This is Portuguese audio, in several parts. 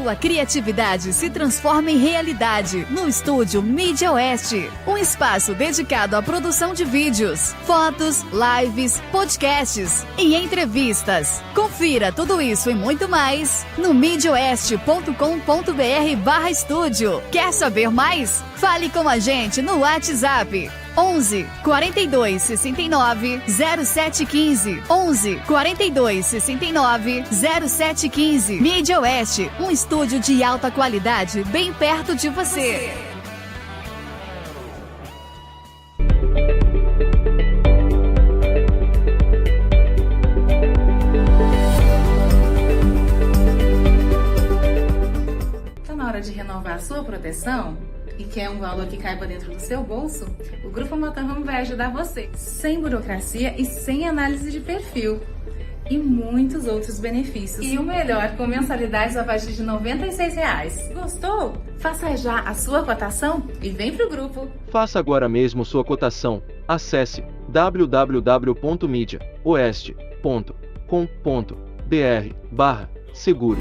sua criatividade se transforma em realidade no estúdio Mídia Oeste. Um espaço dedicado à produção de vídeos, fotos, lives, podcasts e entrevistas. Confira tudo isso e muito mais no midioeste.com.br/estúdio. Quer saber mais? Fale com a gente no WhatsApp 11 42 69 0715. 11 42 69 0715. Mídia Oeste, um estúdio de alta qualidade bem perto de você. Está na hora de renovar a sua proteção? E quer um valor que caiba dentro do seu bolso? O Grupo Motorhome vai ajudar você, sem burocracia e sem análise de perfil. E muitos outros benefícios. E o melhor, com mensalidades a partir de R$ 96. Gostou? Faça já a sua cotação e vem pro grupo. Faça agora mesmo sua cotação. Acesse www.media.oeste.com.br/seguro.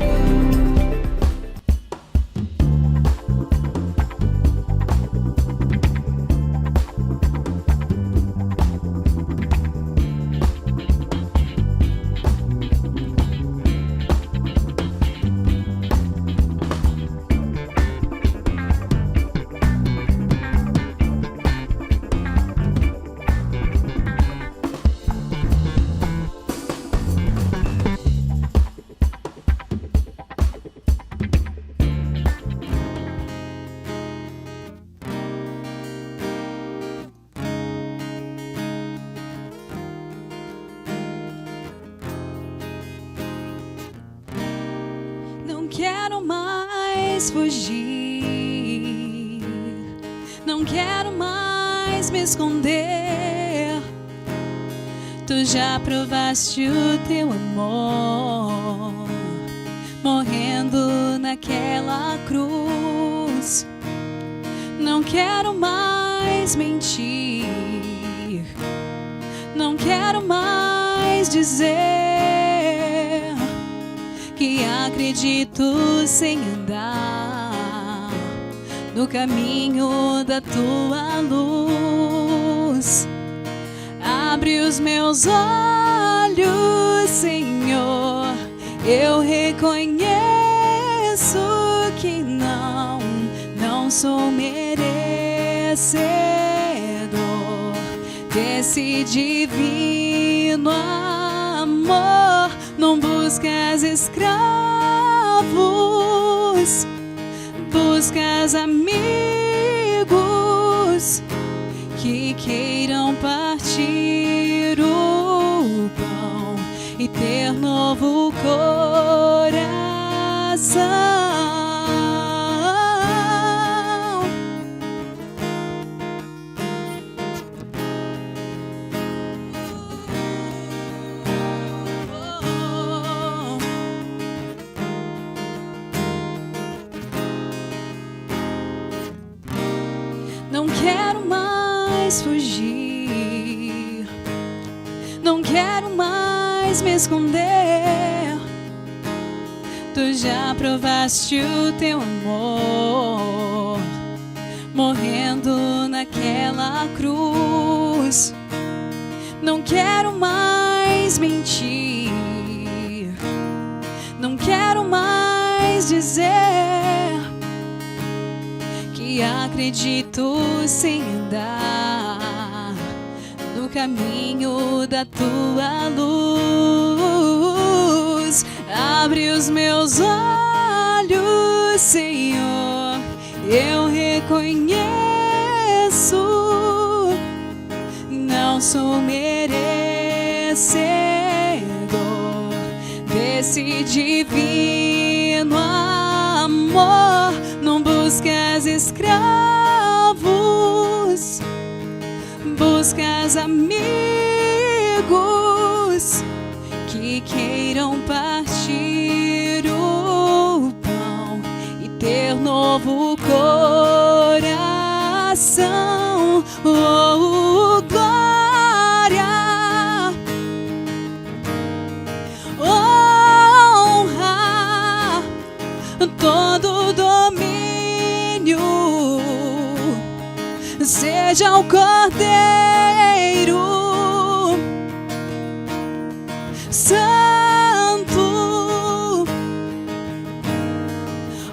Não quero mais fugir, não quero mais me esconder. Tu já provaste o teu amor, morrendo naquela cruz. Não quero mais mentir, não quero mais dizer que acredito sem andar no caminho da tua luz. Abre os meus olhos, Senhor, eu reconheço que não sou merecedor desse divino amor. Não buscas escravos, buscas amigos que queiram partir o pão e ter novo coração. Não quero mais fugir, não quero mais me esconder. Tu já provaste o teu amor, morrendo naquela cruz. Não quero mais mentir, não quero mais dizer que acredito sem andar no caminho da tua luz. Abre os meus olhos, Senhor, eu reconheço, não sou merecedor desse divino amor. Não buscas escravos, buscas amigos que queiram partir o pão e ter novo coração. Oh, glória, honra, ao Cordeiro Santo,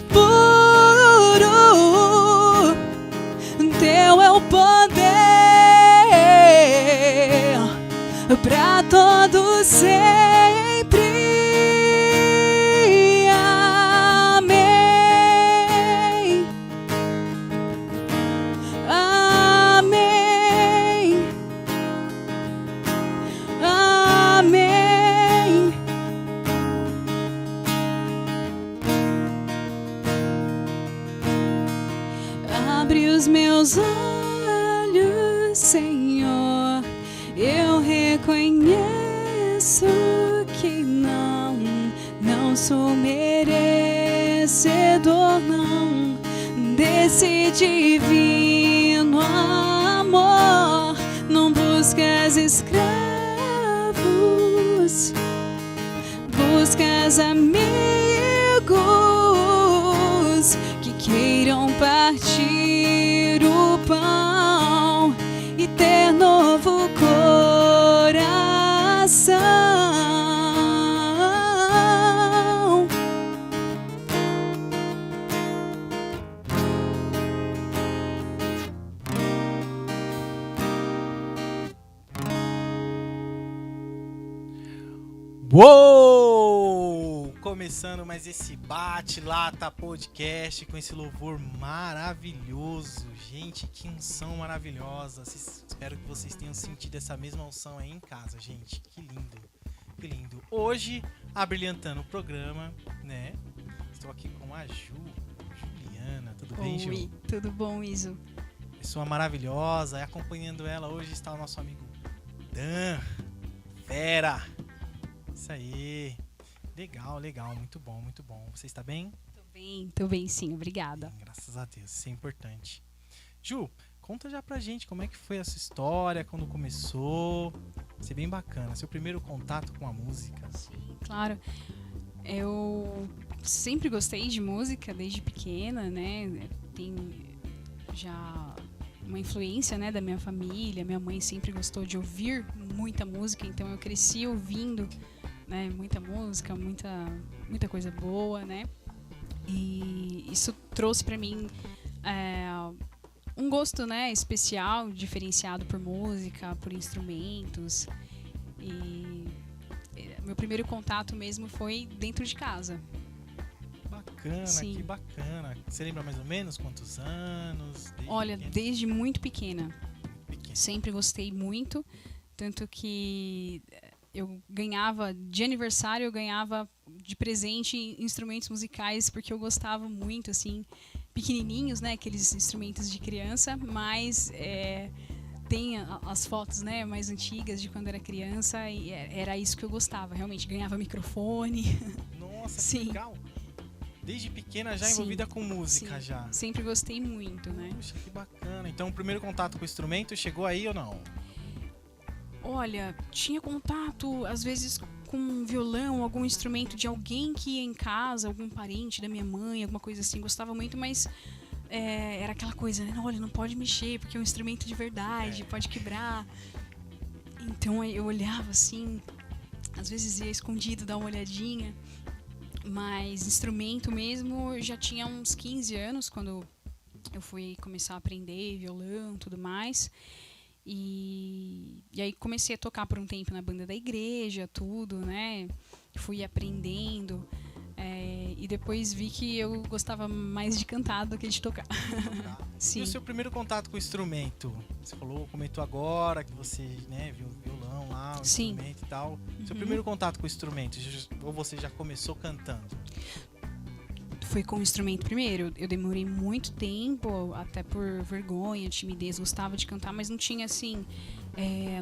puro, teu é o poder pra todos sempre. Amém. Amém. Amém. Abre os meus olhos, Senhor, eu reconheço que não sou merecedor, não, desse divino amor. Não buscas escravos, buscas amigos que queiram partir o pão e ter novo coração. Uou! Começando mais esse Bate-Lata Podcast com esse louvor maravilhoso. Gente, que unção maravilhosa. Espero que vocês tenham sentido essa mesma unção aí em casa, gente. Que lindo, que lindo. Hoje, abrilhantando o programa, né? Estou aqui com a Juliana. Tudo bem, Ju? Oi, tudo bom, Iso? Pessoa maravilhosa. E acompanhando ela hoje está o nosso amigo Dan. Fera! Isso aí. Legal, legal. Muito bom, muito bom. Você está bem? Tô bem sim, obrigada. Sim, graças a Deus, isso é importante. Ju, conta já pra gente como é que foi a sua história, quando começou. Vai ser bem bacana, seu primeiro contato com a música. Sim, claro. Eu sempre gostei de música desde pequena, né? Tem já uma influência, né, da minha família. Minha mãe sempre gostou de ouvir muita música, então eu cresci ouvindo, né, muita música, muita coisa boa, né? E isso trouxe pra mim um gosto, né, especial, diferenciado por música, por instrumentos. E meu primeiro contato mesmo foi dentro de casa. Bacana, Sim. Que bacana. Você lembra mais ou menos quantos anos? Olha, pequeno? desde muito pequena. Pequeno. Sempre gostei muito, tanto que eu ganhava de aniversário, eu ganhava de presente instrumentos musicais, porque eu gostava muito, assim, pequenininhos, né, aqueles instrumentos de criança, mas tem as fotos, né, mais antigas de quando era criança, e era isso que eu gostava, realmente, ganhava microfone. Nossa, que Sim. legal. Desde pequena já Sim, envolvida com música, sim. já. Sempre gostei muito, né. Puxa, que bacana. Então o primeiro contato com o instrumento chegou aí ou não? Olha, tinha contato, às vezes, com um violão, algum instrumento de alguém que ia em casa, algum parente da minha mãe, alguma coisa assim, gostava muito, mas era aquela coisa, né? Olha, não pode mexer, porque é um instrumento de verdade, pode quebrar. Então eu olhava assim, às vezes ia escondido dar uma olhadinha, mas instrumento mesmo, eu já tinha uns 15 anos, quando eu fui começar a aprender violão e tudo mais. E aí comecei a tocar por um tempo na banda da igreja, tudo, né? Fui aprendendo. E depois vi que eu gostava mais de cantar do que de tocar. Sim. E o seu primeiro contato com o instrumento? Você comentou agora que você, né, viu o violão lá, o Sim. instrumento e tal. Seu primeiro contato com o instrumento, ou você já começou cantando? Foi com o instrumento primeiro. Eu demorei muito tempo, até por vergonha, timidez, gostava de cantar, mas não tinha assim,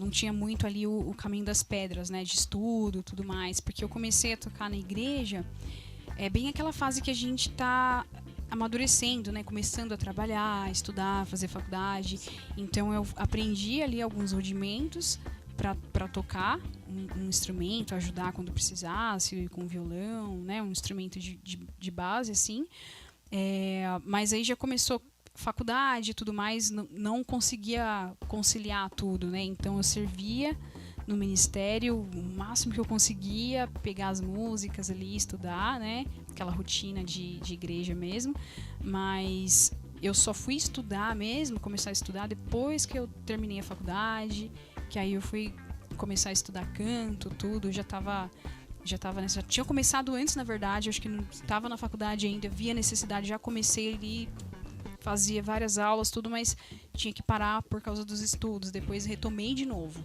não tinha muito ali o caminho das pedras, né, de estudo, tudo mais, porque eu comecei a tocar na igreja, bem aquela fase que a gente tá amadurecendo, né, começando a trabalhar, estudar, fazer faculdade. Então eu aprendi ali alguns rudimentos para tocar um instrumento, ajudar quando precisasse, com violão, né, um instrumento de base, assim. Mas aí já começou a faculdade e tudo mais, não conseguia conciliar tudo, né? Então eu servia no ministério o máximo que eu conseguia, pegar as músicas ali, estudar, né? Aquela rotina de igreja mesmo. Mas eu só fui estudar mesmo, começar a estudar depois que eu terminei a faculdade, que aí eu fui começar a estudar canto, tudo, já tinha começado antes, na verdade, acho que não estava na faculdade ainda, via necessidade, já comecei ali, fazia várias aulas, tudo, mas tinha que parar por causa dos estudos, depois retomei de novo.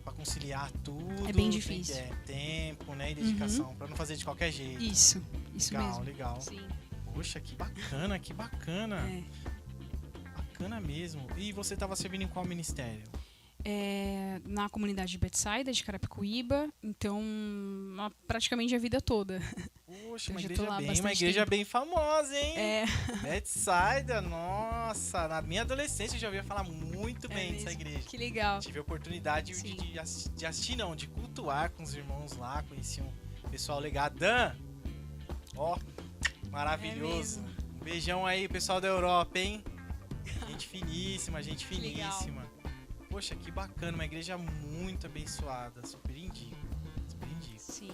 Pra conciliar tudo. É bem difícil. Tempo, né, e dedicação, pra não fazer de qualquer jeito. Isso mesmo. Legal. Sim. Poxa, que bacana. Bacana mesmo. E você estava servindo em qual ministério? Na comunidade de Betsaida, de Carapicuíba, então praticamente a vida toda. Poxa, então, uma igreja bem famosa, hein? Betsaida, nossa, na minha adolescência eu já ouvia falar muito bem dessa igreja. Que legal. Tive a oportunidade de assistir, não, de cultuar com os irmãos lá, conheci um pessoal legal. Dan, maravilhoso. Um beijão aí, pessoal da Europa, hein? Gente finíssima. Legal. Poxa, que bacana, uma igreja muito abençoada, super indico. Sim,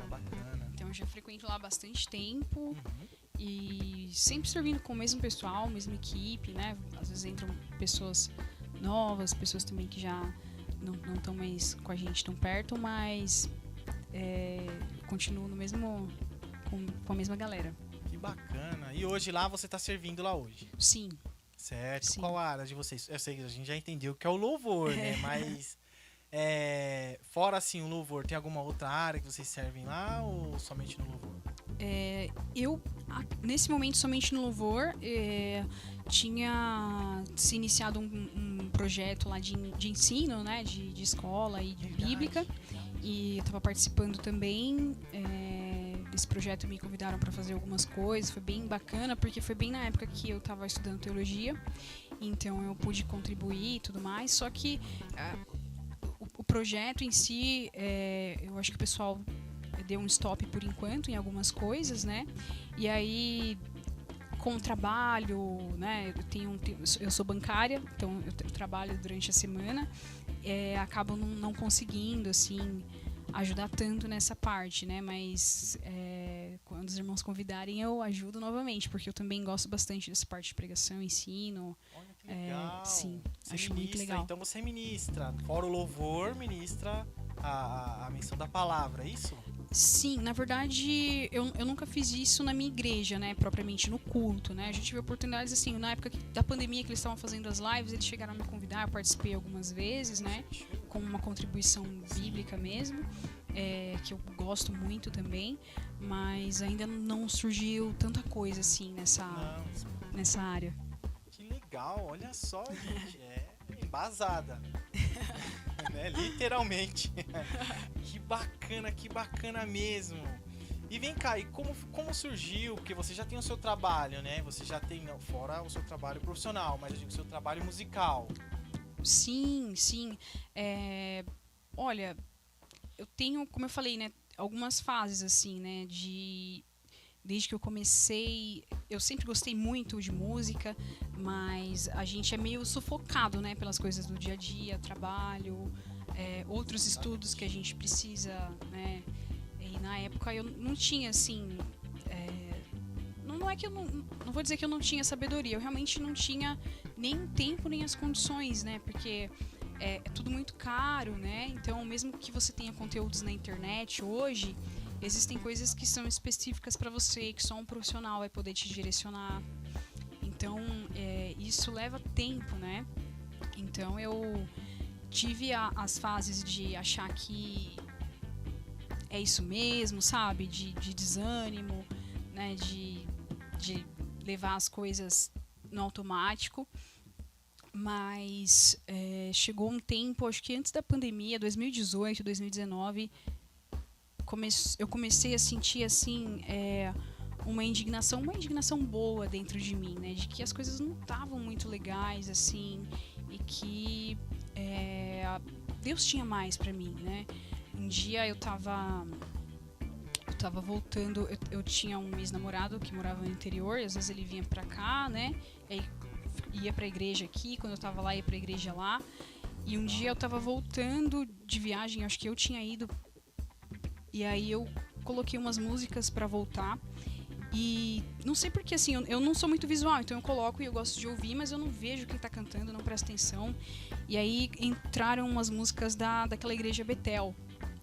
Bacana. Então eu já frequento lá há bastante tempo e sempre servindo com o mesmo pessoal, mesma equipe, né? Às vezes entram pessoas novas, pessoas também que já não estão mais com a gente tão perto, mas continuo no mesmo, com a mesma galera. Que bacana. E hoje lá, você está servindo lá hoje? Sim. Certo. Sim. Qual a área de vocês? Eu sei que a gente já entendeu que é o louvor, né? Mas fora assim o louvor, tem alguma outra área que vocês servem lá ou somente no louvor? Eu, nesse momento, somente no louvor, tinha se iniciado um projeto lá de ensino, né? De escola e de bíblica. E eu estava participando também desse projeto, me convidaram para fazer algumas coisas, foi bem bacana, porque foi bem na época que eu estava estudando teologia, então eu pude contribuir e tudo mais, só que o projeto em si, eu acho que o pessoal deu um stop por enquanto em algumas coisas, né, e aí com o trabalho, né, eu sou bancária, então eu trabalho durante a semana, acabo não conseguindo, assim, ajudar tanto nessa parte, né? Mas quando os irmãos convidarem, eu ajudo novamente, porque eu também gosto bastante dessa parte de pregação, ensino. Olha que legal. Sim, você acho muito legal. Então você ministra, fora o louvor, ministra a menção da palavra, é isso? Sim, na verdade, eu nunca fiz isso na minha igreja, né? Propriamente no culto, né? A gente tive oportunidades, assim, na época da pandemia que eles estavam fazendo as lives, eles chegaram a me convidar, eu participei algumas vezes, né? Com uma contribuição bíblica mesmo, que eu gosto muito também, mas ainda não surgiu tanta coisa, assim, nessa área. Que legal, olha só, gente, embasada. Né? Literalmente. Que bacana mesmo. E vem cá, e como surgiu? Porque você já tem o seu trabalho, né? Você já tem, fora o seu trabalho profissional, mas eu digo o seu trabalho musical. Sim. Olha, eu tenho, como eu falei, né? Algumas fases, assim, né? Desde que eu comecei, eu sempre gostei muito de música, mas a gente é meio sufocado, né, pelas coisas do dia a dia, trabalho, outros estudos que a gente precisa, né, e na época eu não tinha, assim, não é que eu não vou dizer que eu não tinha sabedoria, eu realmente não tinha nem o tempo, nem as condições, né, porque é tudo muito caro, né, então mesmo que você tenha conteúdos na internet hoje, existem coisas que são específicas para você, que só um profissional vai poder te direcionar. Então, isso leva tempo, né? Então, eu tive as fases de achar que é isso mesmo, sabe? De desânimo, né? De levar as coisas no automático. Mas chegou um tempo, acho que antes da pandemia, 2018, 2019... eu comecei a sentir assim uma indignação boa dentro de mim, né, de que as coisas não estavam muito legais assim e que Deus tinha mais para mim, né. Um dia eu tava tava voltando, eu tinha um ex-namorado que morava no interior, e às vezes ele vinha pra cá, né? E aí ia pra igreja aqui, quando eu tava lá, ia pra igreja lá. E um dia eu tava voltando de viagem, acho que eu tinha ido. E aí eu coloquei umas músicas pra voltar. E não sei porque, assim, eu não sou muito visual, então eu coloco e eu gosto de ouvir, mas eu não vejo quem tá cantando, não presto atenção. E aí entraram umas músicas daquela igreja Betel,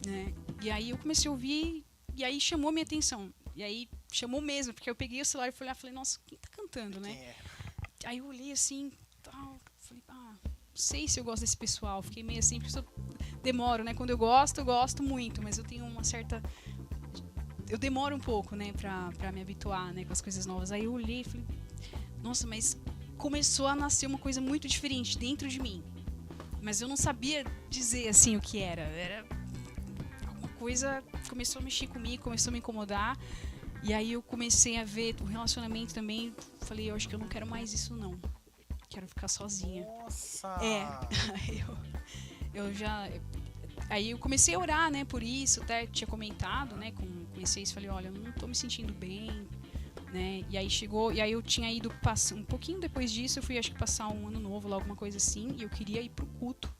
né? E aí eu comecei a ouvir, e aí chamou minha atenção. E aí chamou mesmo, porque eu peguei o celular e falei, nossa, quem tá cantando, né? Aí eu olhei assim, tal, falei, não sei se eu gosto desse pessoal. Fiquei meio assim, porque eu demoro, né? Quando eu gosto muito, mas eu tenho uma certa... Eu demoro um pouco, né, pra me habituar, né, com as coisas novas. Aí eu olhei e falei, nossa, mas começou a nascer uma coisa muito diferente dentro de mim. Mas eu não sabia dizer, assim, o que era. Era alguma coisa, começou a mexer comigo, começou a me incomodar. E aí eu comecei a ver o relacionamento também. Falei, eu acho que eu não quero mais isso, não. Quero ficar sozinha. Nossa! Eu já... Aí eu comecei a orar, né, por isso, até tinha comentado, né, com vocês, falei, olha, eu não tô me sentindo bem, né, e aí chegou, e aí eu tinha ido, um pouquinho depois disso, eu fui, acho que passar um ano novo, lá, alguma coisa assim, e eu queria ir pro culto,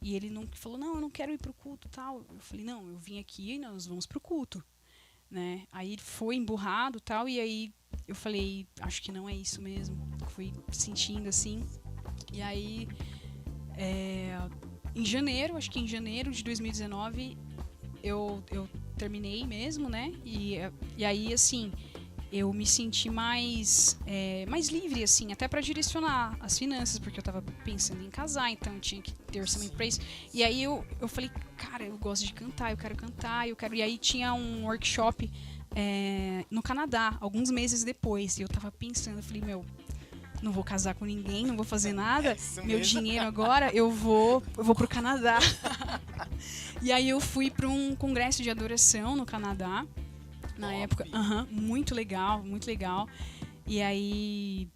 e ele falou, não, eu não quero ir pro culto, tal, eu falei, não, eu vim aqui e nós vamos pro culto, né, aí ele foi emburrado, tal, e aí eu falei, acho que não é isso mesmo, fui sentindo assim, e aí, em janeiro, acho que em janeiro de 2019, eu terminei mesmo, né? E aí, assim, eu me senti mais livre, assim, até para direcionar as finanças, porque eu tava pensando em casar, então eu tinha que ter orçamento pra isso. E aí eu falei, cara, eu gosto de cantar, eu quero cantar, E aí tinha um workshop no Canadá, alguns meses depois, e eu tava pensando, eu falei, não vou casar com ninguém, não vou fazer nada. Meu dinheiro agora, eu vou pro Canadá. E aí eu fui para um congresso de adoração no Canadá. Na época. Muito legal, muito legal. E aí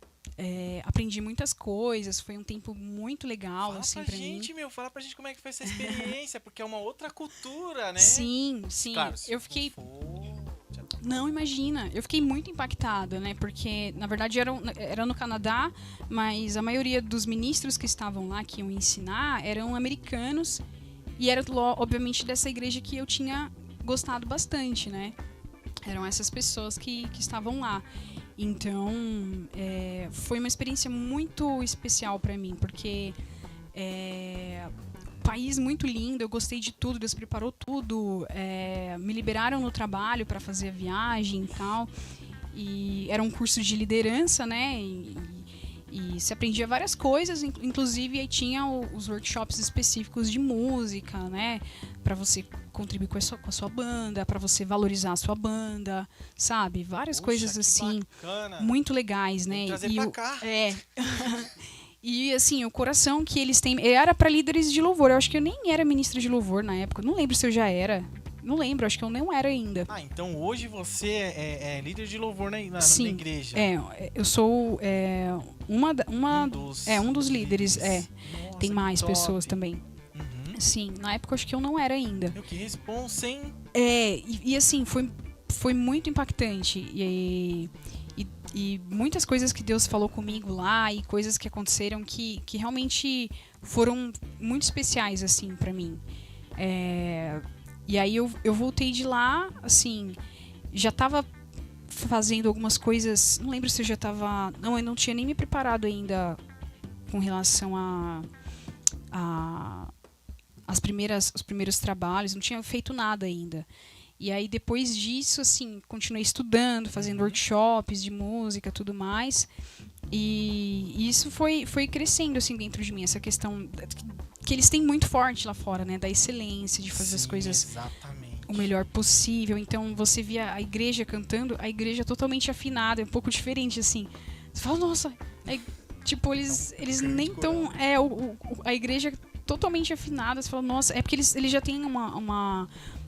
aprendi muitas coisas. Foi um tempo muito legal, fala assim, pra mim. Fala pra gente como é que foi essa experiência, porque é uma outra cultura, né? Sim. Claro, eu fiquei... Não, imagina. Eu fiquei muito impactada, né? Porque, na verdade, era no Canadá, mas a maioria dos ministros que estavam lá, que iam ensinar, eram americanos. E era, obviamente, dessa igreja que eu tinha gostado bastante, né? Eram essas pessoas que estavam lá. Então, foi uma experiência muito especial para mim, porque... país muito lindo, eu gostei de tudo, Deus preparou tudo, me liberaram no trabalho para fazer a viagem e tal, e era um curso de liderança, né, e se aprendia várias coisas, inclusive aí tinha os workshops específicos de música, né, para você contribuir com a sua banda, para você valorizar a sua banda, sabe, várias coisas assim, bacana. Muito legais, né, trazer pra cá. E, assim, o coração que eles têm... Era para líderes de louvor. Eu acho que eu nem era ministra de louvor na época. Não lembro se eu já era. Não lembro, acho que eu não era ainda. Ah, então hoje você é líder de louvor na igreja. Eu sou um dos líderes. Nossa, tem mais top. pessoas também. Uhum. Sim, na época eu acho que eu não era ainda. Que responsa, hein? E assim, foi muito impactante. E muitas coisas que Deus falou comigo lá e coisas que aconteceram que realmente foram muito especiais, assim, pra mim. E aí eu voltei de lá, assim, já tava fazendo algumas coisas, não lembro se eu já tava... Não, eu não tinha nem me preparado ainda com relação os primeiros trabalhos, não tinha feito nada ainda. E aí, depois disso, assim, continuei estudando, fazendo workshops de música, tudo mais. E isso foi crescendo, assim, dentro de mim. Essa questão que eles têm muito forte lá fora, né? Da excelência, de fazer as coisas o melhor possível. Então, você via a igreja cantando, a igreja totalmente afinada, é um pouco diferente, assim. Você fala, nossa... tipo, eles nem tão... a igreja totalmente afinada. Você fala, nossa... É porque eles já têm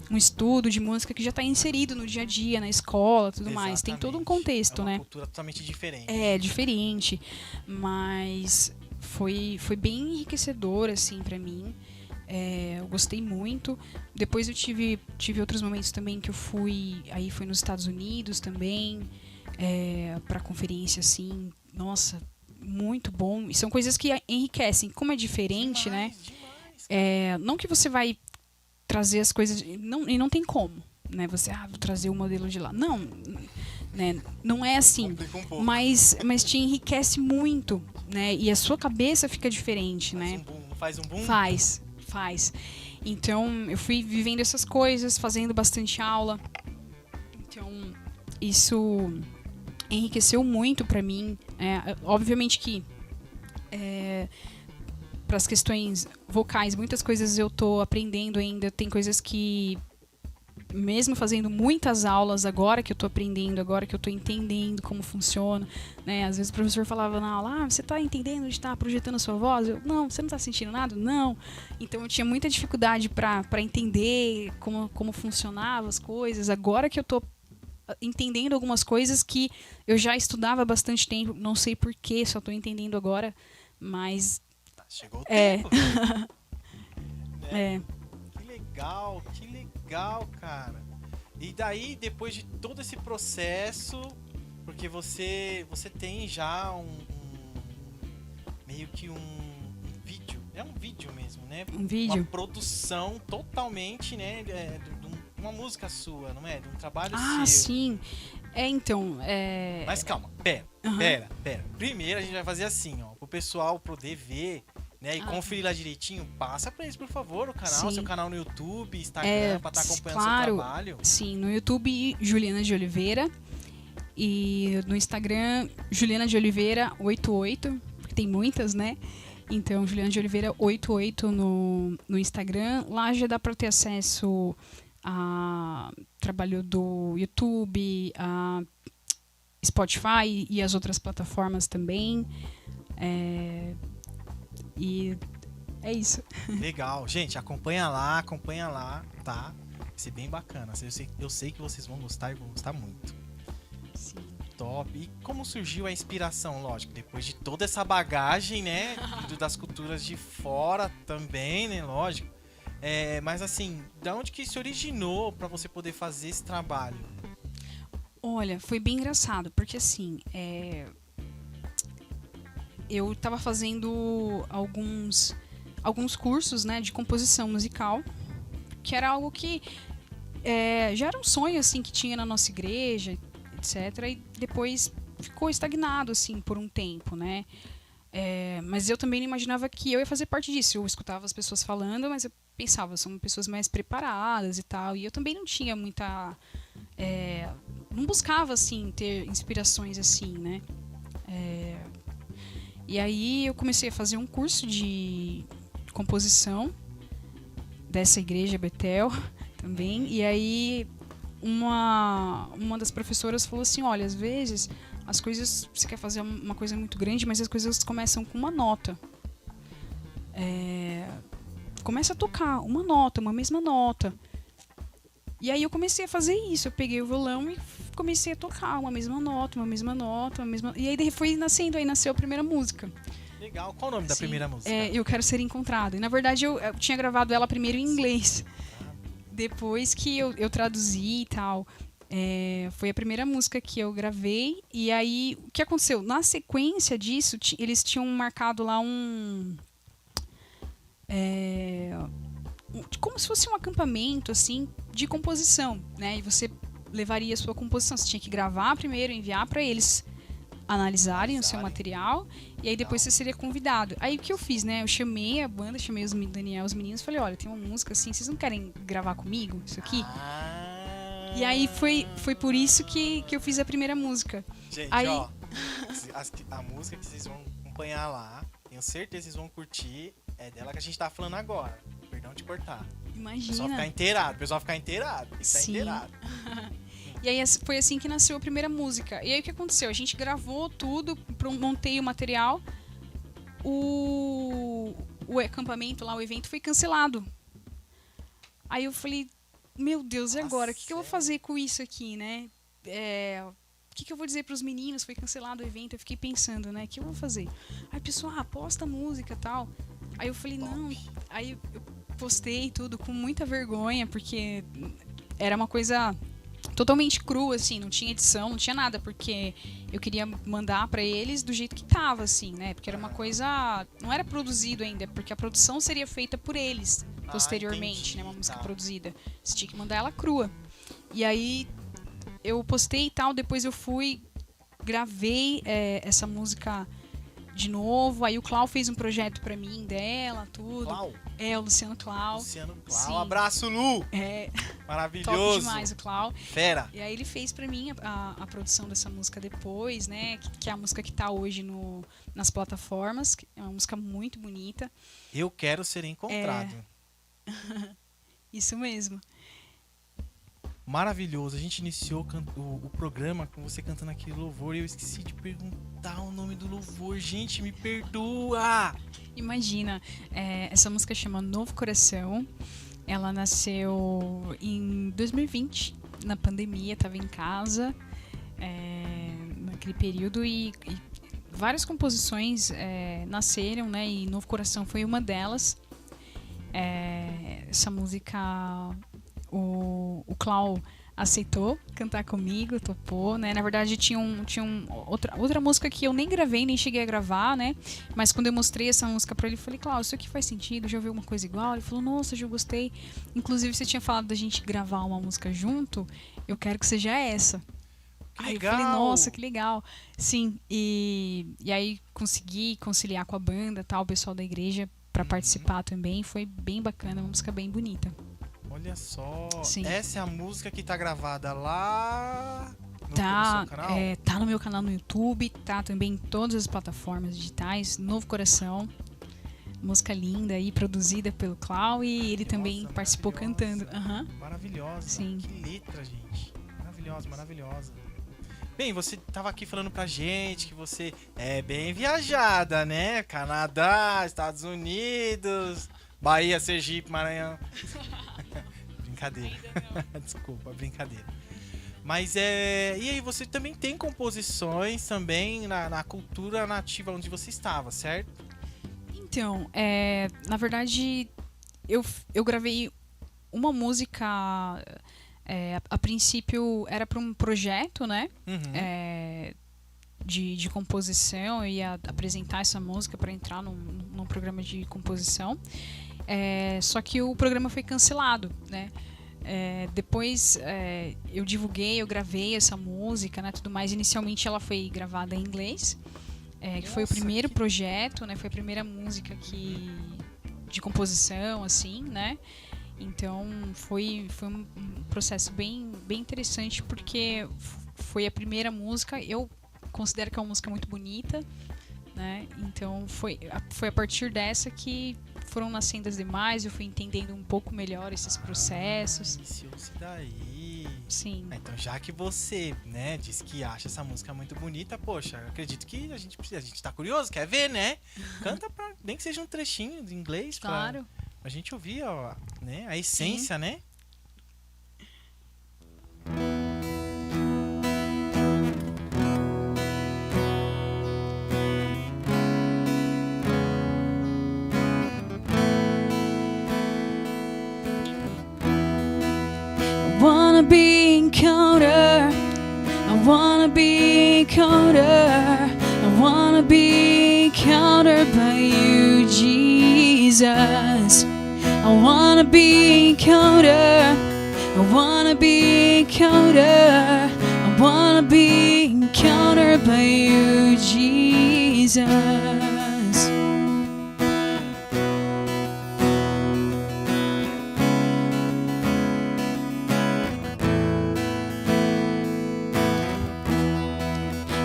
um estudo de música que já está inserido no dia a dia, na escola, tudo mais. Tem todo um contexto, né? É uma cultura totalmente diferente. Diferente. Mas foi bem enriquecedor, assim, para mim. Eu gostei muito. Depois eu tive outros momentos também que eu fui nos Estados Unidos também, para conferência, assim. Nossa, muito bom. E são coisas que enriquecem. Como é diferente, Demais, né? demais. Não que você vai trazer as coisas... e não tem como, né? Você, vou trazer o modelo de lá. Não, né? Não é assim. Complica um pouco. Mas te enriquece muito, né? E a sua cabeça fica diferente, né? Não faz um boom? Faz. Então, eu fui vivendo essas coisas, fazendo bastante aula. Então, isso enriqueceu muito pra mim. Obviamente que para as questões vocais, muitas coisas eu tô aprendendo ainda. Tem coisas que, mesmo fazendo muitas aulas agora que eu tô aprendendo, agora que eu tô entendendo como funciona, né? Às vezes o professor falava na aula, você tá entendendo de estar projetando a sua voz? Eu, não, você não tá sentindo nada? Não. Então eu tinha muita dificuldade para entender como funcionavam as coisas. Agora que eu tô entendendo algumas coisas que eu já estudava há bastante tempo, não sei porquê, só tô entendendo agora, mas... Chegou o tempo. É. Que legal, cara. E daí, depois de todo esse processo, porque você tem já meio que um vídeo, é um vídeo mesmo, né? Um vídeo? Uma produção totalmente, né, de uma música sua, não é? De um trabalho seu. Ah, sim. Então, Mas calma, pera. Primeiro a gente vai fazer assim, ó, pro pessoal poder ver, né, e conferir lá direitinho. Passa pra eles, por favor, o canal, Sim. seu canal no YouTube, Instagram, pra estar acompanhando claro, seu trabalho. Sim, no YouTube, Juliana de Oliveira. E no Instagram, Juliana de Oliveira 88, porque tem muitas, né? Então, Juliana de Oliveira 88 no Instagram. Lá já dá pra ter acesso a trabalho do YouTube, a Spotify e as outras plataformas também. E é isso. Legal. Gente, acompanha lá, tá? Vai ser bem bacana. Eu sei que vocês vão gostar e vão gostar muito. Sim. Top. E como surgiu a inspiração? Lógico, depois de toda essa bagagem, né? Vindo das culturas de fora também, né? Lógico. Mas assim, da onde que se originou pra você poder fazer esse trabalho? Olha, foi bem engraçado, porque assim, eu estava fazendo alguns cursos, né, de composição musical, que era algo que já era um sonho assim que tinha na nossa igreja, etc. E depois ficou estagnado assim por um tempo, né? Mas eu também não imaginava que eu ia fazer parte disso. Eu escutava as pessoas falando, mas eu pensava, são pessoas mais preparadas e tal. E eu também não tinha muita... não buscava, assim, ter inspirações assim, né? E aí eu comecei a fazer um curso de composição dessa igreja Betel também. E aí uma das professoras falou assim, olha, às vezes as coisas, você quer fazer uma coisa muito grande, mas as coisas começam com uma nota. Começa a tocar uma nota, uma mesma nota. E aí eu comecei a fazer isso. Eu peguei o violão e comecei a tocar uma mesma nota, uma mesma nota, uma mesma... E aí foi nascendo, aí nasceu a primeira música. Legal. Qual o nome da primeira música? Eu Quero Ser Encontrado. E na verdade eu tinha gravado ela primeiro em inglês. Depois que eu traduzi e tal. Foi a primeira música que eu gravei. E aí, o que aconteceu? Na sequência disso, eles tinham marcado lá como se fosse um acampamento, assim, de composição, né? E você levaria a sua composição. Você tinha que gravar primeiro, enviar para eles analisarem o seu material. E aí depois você seria convidado. Aí o que eu fiz, né? Eu chamei a banda, chamei os meninos, falei, olha, tem uma música assim, vocês não querem gravar comigo isso aqui? E aí foi por isso que eu fiz a primeira música. Gente, aí... ó, a música que vocês vão acompanhar lá, tenho certeza que vocês vão curtir, é dela que a gente tá falando agora. Perdão de cortar. Imagina. O pessoal ficar inteirado. Sim. Inteirado. E aí foi assim que nasceu a primeira música. E aí o que aconteceu? A gente gravou tudo, montei o material, o acampamento lá, o evento foi cancelado. Aí eu falei, meu Deus, e agora? O que eu vou fazer com isso aqui, né? O que eu vou dizer pros meninos? Foi cancelado o evento, eu fiquei pensando, né? O que eu vou fazer? Aí a pessoa, posta a música e tal. Aí eu falei, não. Aí eu postei tudo com muita vergonha, porque era uma coisa totalmente crua, assim, não tinha edição, não tinha nada, porque eu queria mandar pra eles do jeito que tava, assim, né? Porque era uma coisa... Não era produzido ainda, porque a produção seria feita por eles posteriormente, entendi, né? Uma música tá. produzida. Você tinha que mandar ela crua. E aí eu postei e tal, depois eu fui, gravei essa música de novo, aí o Clau fez um projeto pra mim dela, tudo. Clau? O Luciano Clau. Luciano Clau. Sim. Abraço, Lu! É, Maravilhoso! top demais o Clau. Fera! E aí ele fez pra mim a produção dessa música depois, né? Que é a música que tá hoje nas plataformas. É uma música muito bonita. Eu quero ser encontrado. Isso mesmo. Maravilhoso. A gente iniciou o programa com você cantando aquele louvor e eu esqueci de perguntar o nome do louvor. Gente, me perdoa! Imagina, essa música chama Novo Coração. Ela nasceu em 2020, na pandemia, tava em casa, naquele período, e várias composições nasceram, né? E Novo Coração foi uma delas. Essa música, o Clau aceitou cantar comigo, topou, né? Na verdade, tinha outra música que eu nem gravei, nem cheguei a gravar, né? Mas quando eu mostrei essa música pra ele, eu falei, Clau, isso aqui faz sentido? Já ouviu alguma coisa igual? Ele falou, nossa, já gostei. Inclusive, você tinha falado da gente gravar uma música junto, eu quero que seja essa. Que Aí legal! eu falei, nossa, que legal. Sim, e aí consegui conciliar com a banda, tal, o pessoal da igreja pra participar também. Foi bem bacana, uma música bem bonita. Olha só, Sim. essa é a música que tá gravada lá no Tá, seu canal? tá no meu canal no YouTube, tá também em todas as plataformas digitais, Novo Coração. Música linda aí, produzida pelo Clau, e ele também Nossa, participou maravilhosa. cantando. Aham. Maravilhosa. Sim. Que letra, gente. Maravilhosa, maravilhosa. Bem, você tava aqui falando pra gente que você é bem viajada, né? Canadá, Estados Unidos, Bahia, Sergipe, Maranhão. Brincadeira. Desculpa, brincadeira. Mas e aí, você também tem composições também na cultura nativa onde você estava, certo? Então, na verdade, eu gravei uma música. A princípio era para um projeto, né? Uhum. De composição. Eu ia apresentar essa música para entrar num programa de composição. Só que o programa foi cancelado, né? Depois eu divulguei, eu gravei essa música, né? Tudo mais. Inicialmente ela foi gravada em inglês, que foi o primeiro projeto, né? Foi a primeira música de composição, assim, né? Então foi um processo bem interessante, porque foi a primeira música. Eu considero que é uma música muito bonita, né? Então foi a partir dessa que foram nascendo as demais. Eu fui entendendo um pouco melhor esses processos. Iniciou-se daí. Sim. Então, já que você, né, disse que acha essa música muito bonita, poxa, acredito que a gente tá curioso, quer ver, né? Canta nem que seja um trechinho de inglês Claro. pra gente ouvir, ó, né, a essência, né? I wanna be encountered. I wanna be encountered. I wanna be encountered by you, Jesus. I wanna be encountered. I wanna be encountered. I wanna be encountered by you, Jesus.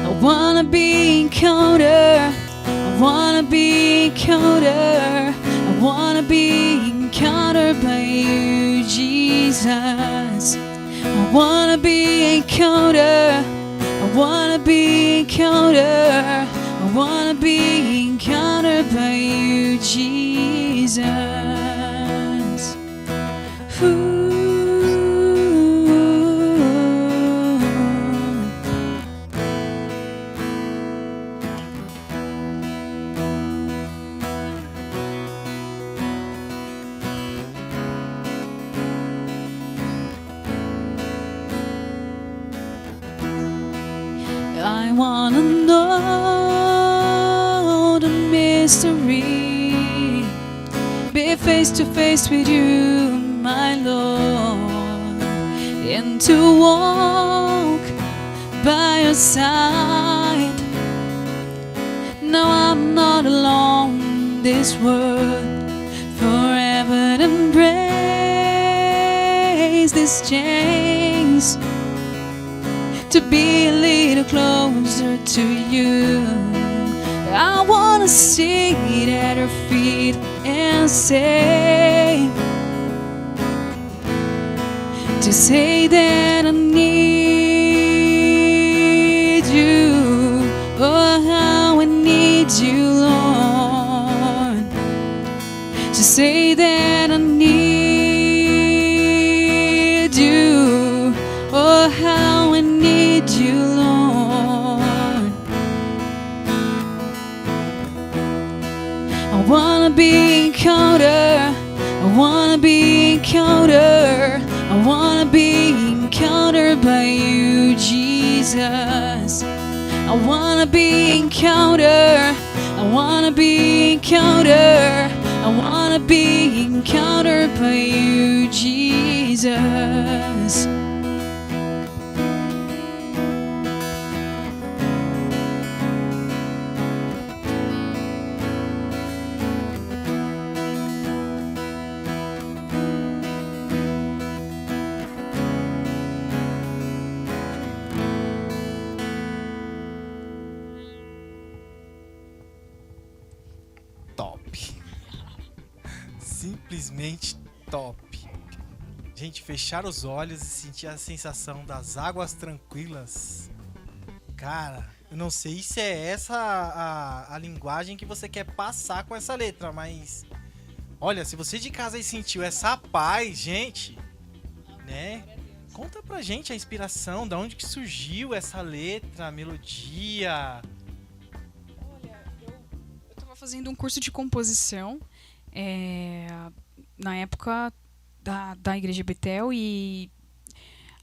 I wanna be encountered. I wanna be encountered. I wanna be encountered by you, Jesus. I wanna be encountered. I wanna be encountered. I wanna be encountered by you, Jesus. Ooh. I wanna know the mystery. Be face to face with you, my Lord, and to walk by your side. Now I'm not alone in this world, forever embrace these chains, to be a little closer to you. I wanna sit at her feet and say, to say that I need you. Oh, how I need you, Lord. To say that I need you. Oh, how I need you, Lord. I wanna be encountered. I wanna be encountered. I wanna be encountered by you, Jesus. I wanna be encountered. I wanna be encountered. I wanna be encountered by you, Jesus. Top. Simplesmente top. Gente, fechar os olhos e sentir a sensação das águas tranquilas. Cara, eu não sei se é essa a linguagem que você quer passar com essa letra, mas olha, se você de casa aí sentiu essa paz, gente, né? Conta pra gente a inspiração, da onde que surgiu essa letra, a melodia. Olha, eu tava fazendo um curso de composição na época da Igreja Betel, e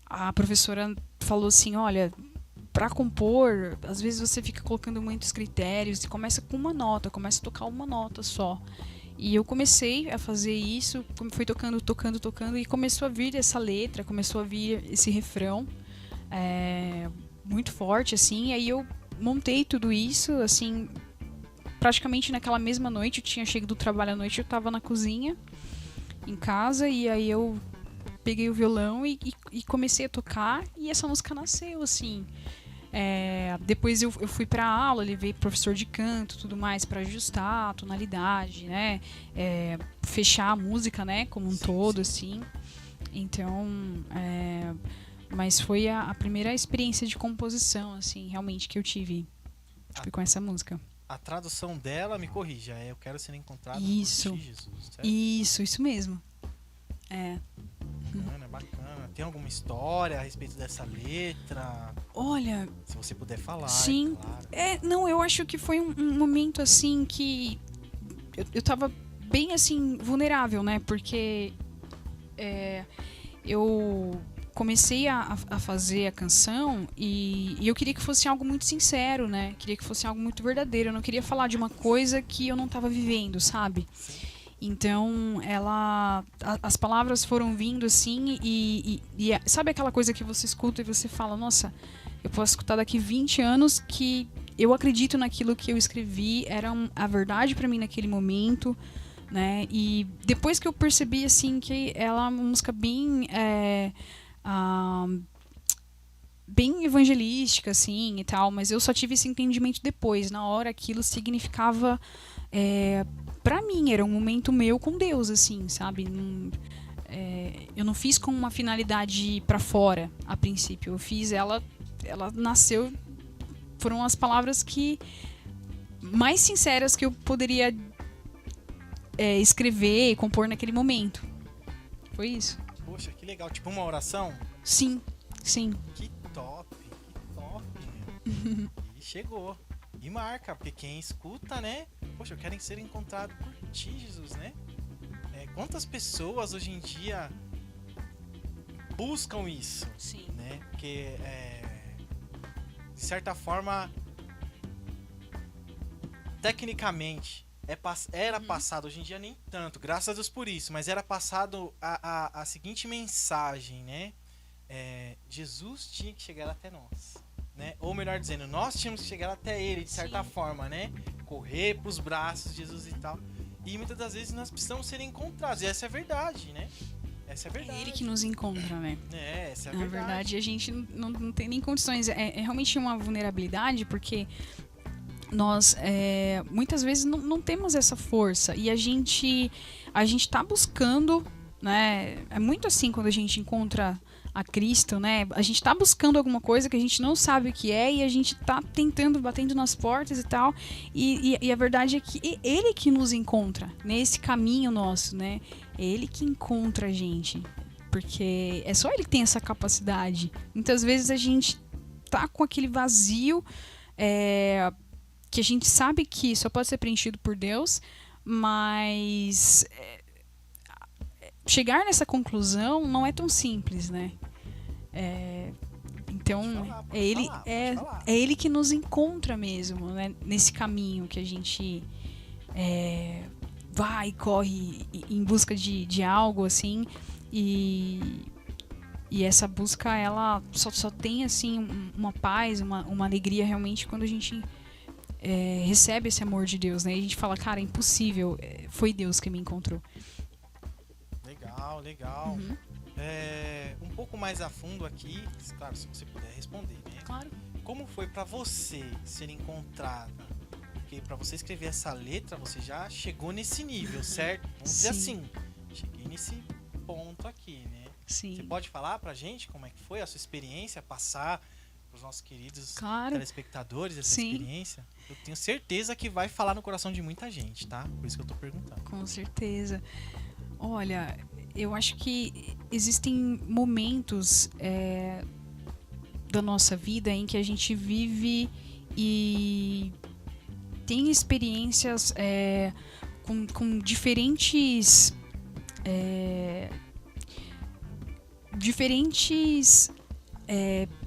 a professora falou assim, olha, para compor, às vezes você fica colocando muitos critérios e começa com uma nota, começa a tocar uma nota só. E eu comecei a fazer isso, fui tocando e começou a vir essa letra, começou a vir esse refrão muito forte, assim. Aí eu montei tudo isso, assim, praticamente naquela mesma noite. Eu tinha chegado do trabalho à noite, eu estava na cozinha, em casa, e aí eu peguei o violão e comecei a tocar, e essa música nasceu, assim. Depois eu fui pra aula, levei professor de canto, tudo mais, para ajustar a tonalidade, né? Fechar a música, né? Como um todo, assim. Então, mas foi a primeira experiência de composição, assim, realmente, que eu tive. Foi com essa música. A tradução dela, me corrija, Eu Quero Ser Encontrado Isso. por Ti, Jesus, certo? Isso mesmo. Bacana. Tem alguma história a respeito dessa letra? Olha... Se você puder falar, sim, claro. Não, eu acho que foi um momento, assim, que eu tava bem, assim, vulnerável, né? Porque eu comecei a fazer a canção e eu queria que fosse algo muito sincero, né? Queria que fosse algo muito verdadeiro. Eu não queria falar de uma coisa que eu não tava vivendo, sabe? Então, as palavras foram vindo, assim, e sabe aquela coisa que você escuta e você fala, nossa, eu posso escutar daqui 20 anos que eu acredito naquilo que eu escrevi, era a verdade pra mim naquele momento, né? E depois que eu percebi, assim, que ela é uma música bem evangelística, assim, e tal, mas eu só tive esse entendimento depois. Na hora, aquilo significava... pra mim, era um momento meu com Deus, assim, sabe? Eu não fiz com uma finalidade pra fora, a princípio. Eu fiz ela nasceu... Foram as palavras mais sinceras que eu poderia escrever e compor naquele momento. Foi isso. Poxa, que legal. Tipo uma oração? Sim. Que top. E chegou. E marca, porque quem escuta, né? Poxa, eu quero ser encontrado por Ti, Jesus, né? Quantas pessoas hoje em dia buscam isso? Sim. Né? Porque de certa forma, tecnicamente, era passado, hoje em dia nem tanto, graças a Deus por isso, mas era passado a seguinte mensagem, né? Jesus tinha que chegar até nós, né? Ou melhor dizendo, nós tínhamos que chegar até ele, de certa forma, né? Correr pros braços de Jesus e tal. E muitas das vezes nós precisamos ser encontrados, e essa é a verdade, né? Essa é a verdade. É ele que nos encontra, né? Essa é a Na verdade. verdade, a gente não tem nem condições. É realmente uma vulnerabilidade, porque nós muitas vezes não temos essa força. E a gente tá buscando, né? É muito assim quando a gente encontra a Cristo, né? A gente tá buscando alguma coisa que a gente não sabe o que é e a gente tá tentando, batendo nas portas e tal. E a verdade é que é ele que nos encontra nesse caminho nosso, né? É ele que encontra a gente. Porque é só ele que tem essa capacidade. Muitas vezes a gente tá com aquele vazio que a gente sabe que só pode ser preenchido por Deus, mas chegar nessa conclusão não é tão simples, né? Então é ele que nos encontra mesmo, né? Nesse caminho que a gente vai, corre em busca de algo assim, e essa busca ela só tem assim uma paz, uma alegria realmente quando a gente recebe esse amor de Deus, né? E a gente fala, cara, é impossível, foi Deus que me encontrou. Legal. Uhum. Um pouco mais a fundo aqui, claro, se você puder responder, né? Claro. Como foi pra você ser encontrada? Porque pra você escrever essa letra, você já chegou nesse nível, certo? Vamos dizer assim, cheguei nesse ponto aqui, né? Sim. Você pode falar pra gente como é que foi a sua experiência, passar pros nossos queridos telespectadores essa experiência? Eu tenho certeza que vai falar no coração de muita gente, tá? Por isso que eu tô perguntando. Com certeza. Olha, eu acho que existem momentos da nossa vida em que a gente vive e tem experiências com diferentes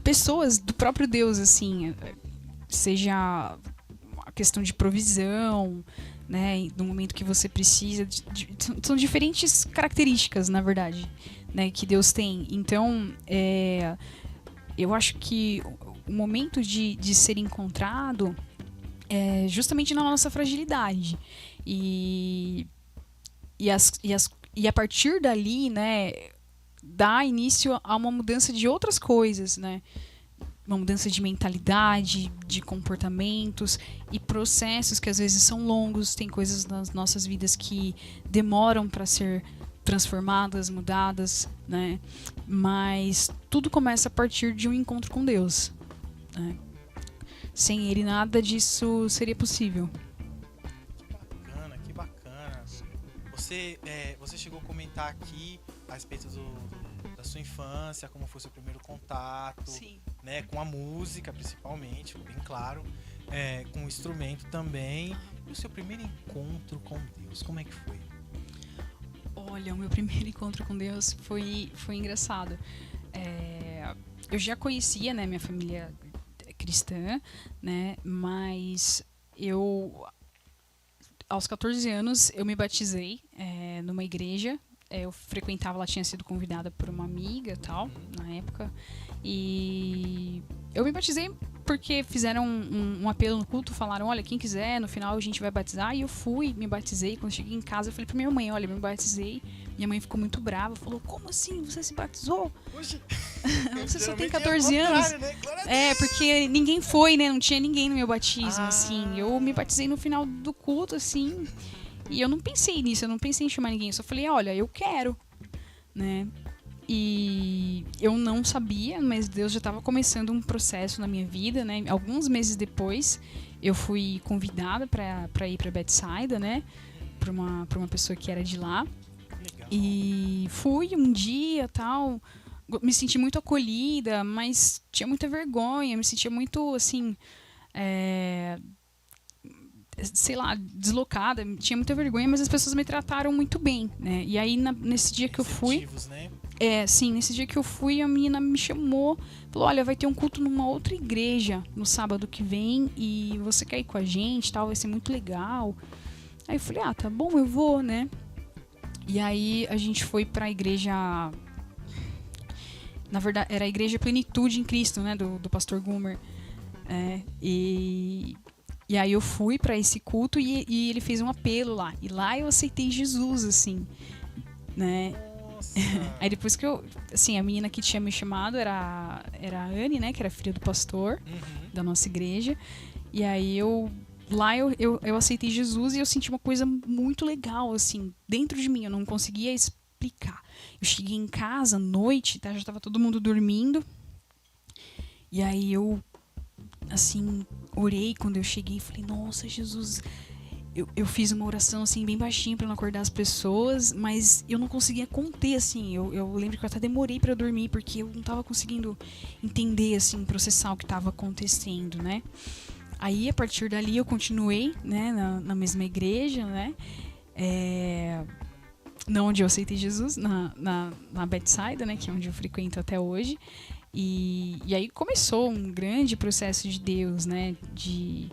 pessoas do próprio Deus, assim, seja a questão de provisão, né, no momento que você precisa, são diferentes características, na verdade, né, que Deus tem. Então, eu acho que o momento de ser encontrado é justamente na nossa fragilidade. E a partir dali, né, dá início a uma mudança de outras coisas, né? Uma mudança de mentalidade, de comportamentos e processos que às vezes são longos. Tem coisas nas nossas vidas que demoram para ser transformadas, mudadas, né? Mas tudo começa a partir de um encontro com Deus, né? Sem Ele, nada disso seria possível. Que bacana. Você chegou a comentar aqui a respeito da sua infância, como foi seu primeiro contato, né, com a música principalmente, bem claro, com o instrumento também. E o seu primeiro encontro com Deus, como é que foi? Olha, o meu primeiro encontro com Deus foi engraçado. Eu já conhecia, né, minha família cristã, né, mas aos 14 anos eu me batizei numa igreja. Eu frequentava, ela tinha sido convidada por uma amiga, tal, na época, e eu me batizei porque fizeram um apelo no culto, falaram, olha, quem quiser, no final a gente vai batizar, e eu fui, me batizei. Quando cheguei em casa, eu falei pra minha mãe, olha, eu me batizei. Minha mãe ficou muito brava, falou, como assim, você se batizou? Oxi. Você só tem 14 anos. Né? Porque ninguém foi, né, não tinha ninguém no meu batismo, assim. Eu me batizei no final do culto, assim, e eu não pensei nisso, eu não pensei em chamar ninguém, eu só falei, olha, eu quero, né? E eu não sabia, mas Deus já estava começando um processo na minha vida, né? Alguns meses depois, eu fui convidada para ir para Bethsaida, né? Para uma pessoa que era de lá. Legal. E fui um dia, tal, me senti muito acolhida, mas tinha muita vergonha, me sentia muito, assim, sei lá, deslocada, tinha muita vergonha, mas as pessoas me trataram muito bem, né? E aí, nesse dia que eu fui... Né? Sim, nesse dia que eu fui, a menina me chamou, falou, olha, vai ter um culto numa outra igreja no sábado que vem e você quer ir com a gente, tal, vai ser muito legal. Aí eu falei, tá bom, eu vou, né? E aí a gente foi pra igreja, na verdade, era a igreja Plenitude em Cristo, né, do pastor Gumer. E aí eu fui pra esse culto e ele fez um apelo lá. E lá eu aceitei Jesus, assim, né? Aí depois que a menina que tinha me chamado era a Anne, né, que era filha do pastor da nossa igreja. E aí eu aceitei Jesus e eu senti uma coisa muito legal, assim, dentro de mim. Eu não conseguia explicar. Eu cheguei em casa à noite, tá? Já estava todo mundo dormindo. E aí eu, assim, orei quando eu cheguei e falei, nossa, Jesus... Eu fiz uma oração, assim, bem baixinho pra não acordar as pessoas, mas eu não conseguia conter, assim. Eu lembro que eu até demorei pra dormir, porque eu não tava conseguindo entender, assim, processar o que tava acontecendo, né? Aí, a partir dali, eu continuei, né, na mesma igreja, né? Na onde eu aceitei Jesus, na Bethsaida, né, que é onde eu frequento até hoje. E aí começou um grande processo de Deus, né, de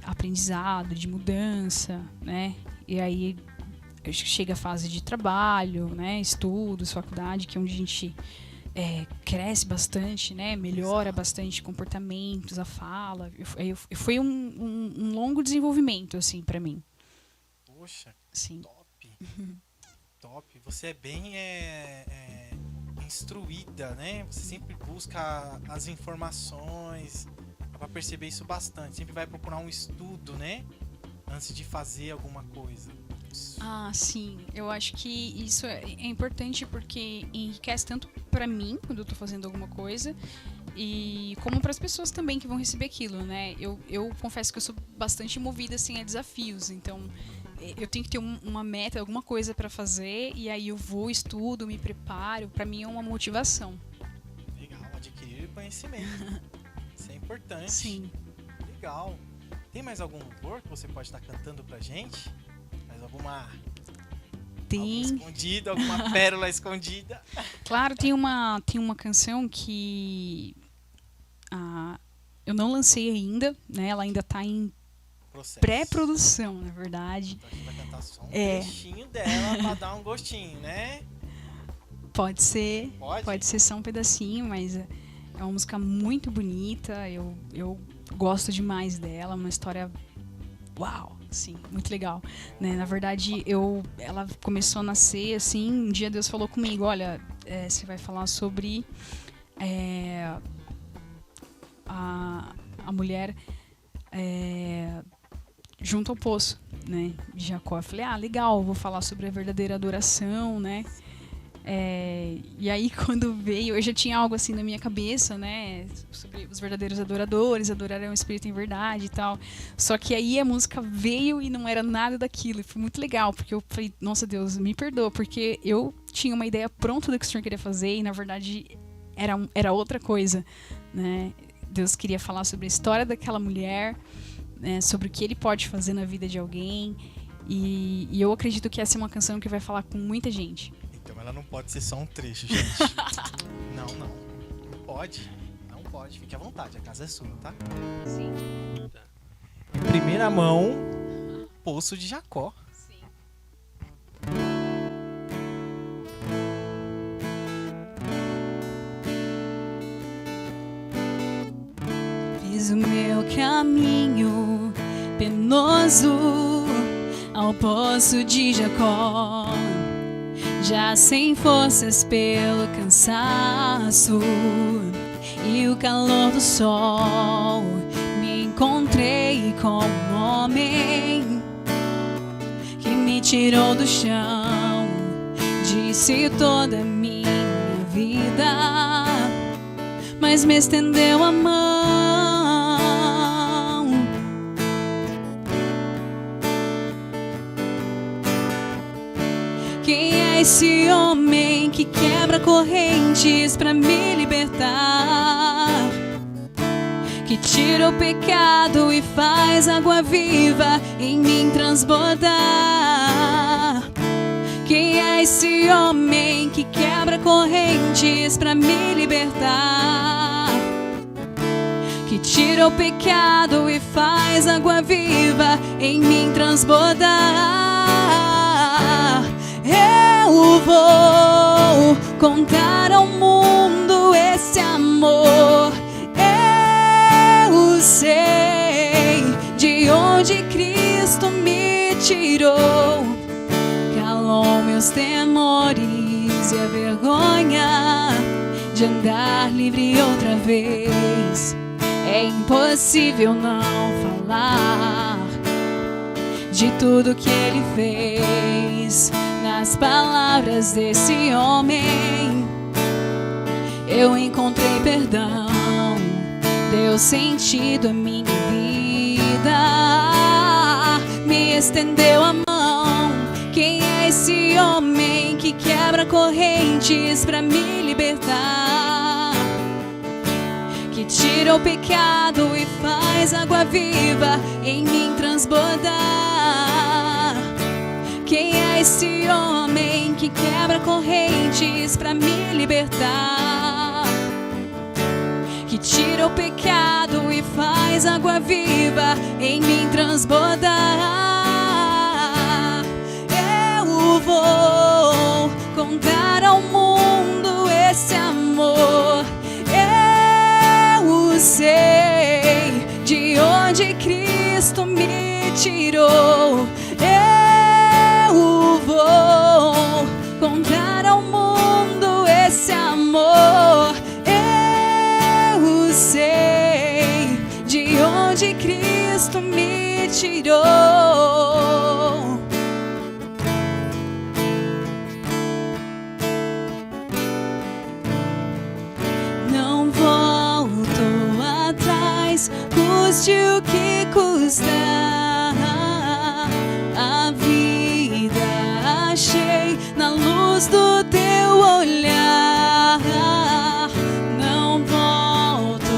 aprendizado, de mudança, né? E aí chega a fase de trabalho, né? Estudos, faculdade, que é onde a gente cresce bastante, né? Melhora bastante comportamentos, a fala. Foi um longo desenvolvimento, assim, pra mim. Poxa, sim. Top. Top. Você é bem instruída, né? Você sempre busca as informações... Pra perceber isso bastante. Sempre vai procurar um estudo, né? Antes de fazer alguma coisa. Sim. Eu acho que isso é importante porque enriquece tanto pra mim, quando eu tô fazendo alguma coisa, e como pras pessoas também que vão receber aquilo, né? Eu confesso que eu sou bastante movida, assim, a desafios. Então, eu tenho que ter uma meta, alguma coisa pra fazer, e aí eu vou, estudo, me preparo. Pra mim é uma motivação. Legal, adquirir conhecimento. Isso é importante. Sim. Legal. Tem mais algum louvor que você pode estar cantando pra gente? Mais alguma... Tem. Algo escondido, alguma pérola escondida? Claro, tem uma canção que eu não lancei ainda, né? Ela ainda tá em pré-produção, na verdade. Então a gente vai cantar só um trechinho dela pra dar um gostinho, né? Pode ser. Pode? Pode ser só um pedacinho, mas... É uma música muito bonita, eu gosto demais dela, uma história, uau, assim, muito legal, né? Na verdade, ela começou a nascer, assim, um dia Deus falou comigo, olha, você vai falar sobre a mulher junto ao poço, né, de Jacó. Eu falei, legal, vou falar sobre a verdadeira adoração, né? E aí quando veio, eu já tinha algo assim na minha cabeça, né, sobre os verdadeiros adoradores, adorarão o Espírito em verdade e tal. Só que aí a música veio e não era nada daquilo, e foi muito legal, porque eu falei, nossa Deus, me perdoa, porque eu tinha uma ideia pronta do que o Senhor queria fazer e na verdade era outra coisa, né? Deus queria falar sobre a história daquela mulher, né, sobre o que Ele pode fazer na vida de alguém, e eu acredito que essa é uma canção que vai falar com muita gente. Então ela não pode ser só um trecho, gente. Não pode. Não pode. Fique à vontade, a casa é sua, tá? Sim. Em primeira mão, Poço de Jacó. Sim. Fiz o meu caminho penoso ao Poço de Jacó, já sem forças pelo cansaço e o calor do sol. Me encontrei com um homem que me tirou do chão, disse toda a minha vida, mas me estendeu a mão. Quem é esse homem que quebra correntes pra me libertar? Que tira o pecado e faz água viva em mim transbordar? Quem é esse homem que quebra correntes pra me libertar? Que tira o pecado e faz água viva em mim transbordar. Eu vou contar ao mundo esse amor. Eu sei de onde Cristo me tirou. Calou meus temores e a vergonha de andar livre outra vez. É impossível não falar de tudo que ele fez. Nas palavras desse homem eu encontrei perdão, deu sentido à minha vida, me estendeu a mão. Quem é esse homem que quebra correntes pra me libertar? Que tira o pecado e faz água viva em mim transbordar. Quem é esse homem que quebra correntes pra me libertar? Que tira o pecado e faz água viva em mim transbordar. Eu vou contar ao mundo esse amor. Eu sei de onde Cristo me tirou. Eu vou contar ao mundo esse amor. Eu sei de onde Cristo me tirou. Não volto atrás, custe o que custar. A vida achei na luz do teu olhar. Não volto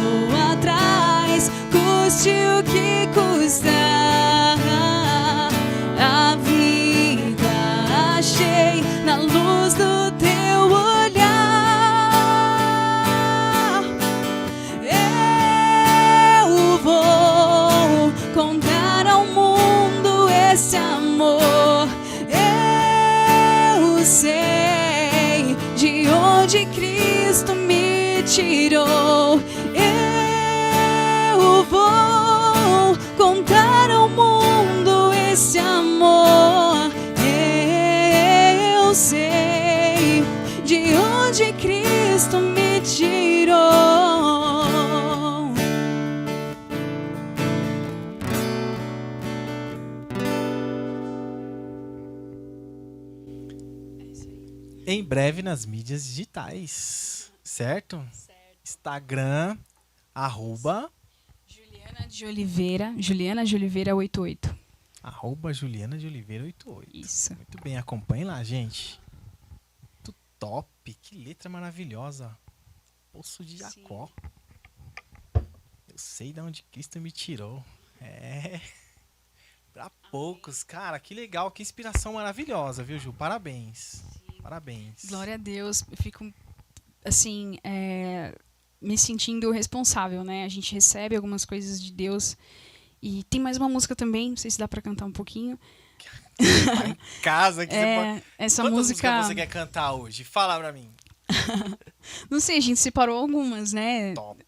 atrás, custe o que custar. A vida achei na luz do teu olhar. Eu vou contar ao mundo esse amor. Eu sei de onde Cristo me tirou. Eu vou contar ao mundo esse amor. Eu sei de onde Cristo me tirou. Em breve nas mídias digitais, certo? Instagram, @... Juliana de Oliveira 88. @Juliana de Oliveira 88. Isso. Muito bem, acompanhe lá, gente. Muito top, que letra maravilhosa. Poço de Jacó. Eu sei de onde Cristo me tirou. Pra poucos, cara, que legal, que inspiração maravilhosa, viu, Ju? Parabéns. Parabéns. Glória a Deus. Eu fico, assim, me sentindo responsável, né? A gente recebe algumas coisas de Deus. E tem mais uma música também, não sei se dá pra cantar um pouquinho. Tá em casa que você pode... Essa Quantas música músicas você quer cantar hoje? Fala pra mim. Não sei, a gente separou algumas, né? Top.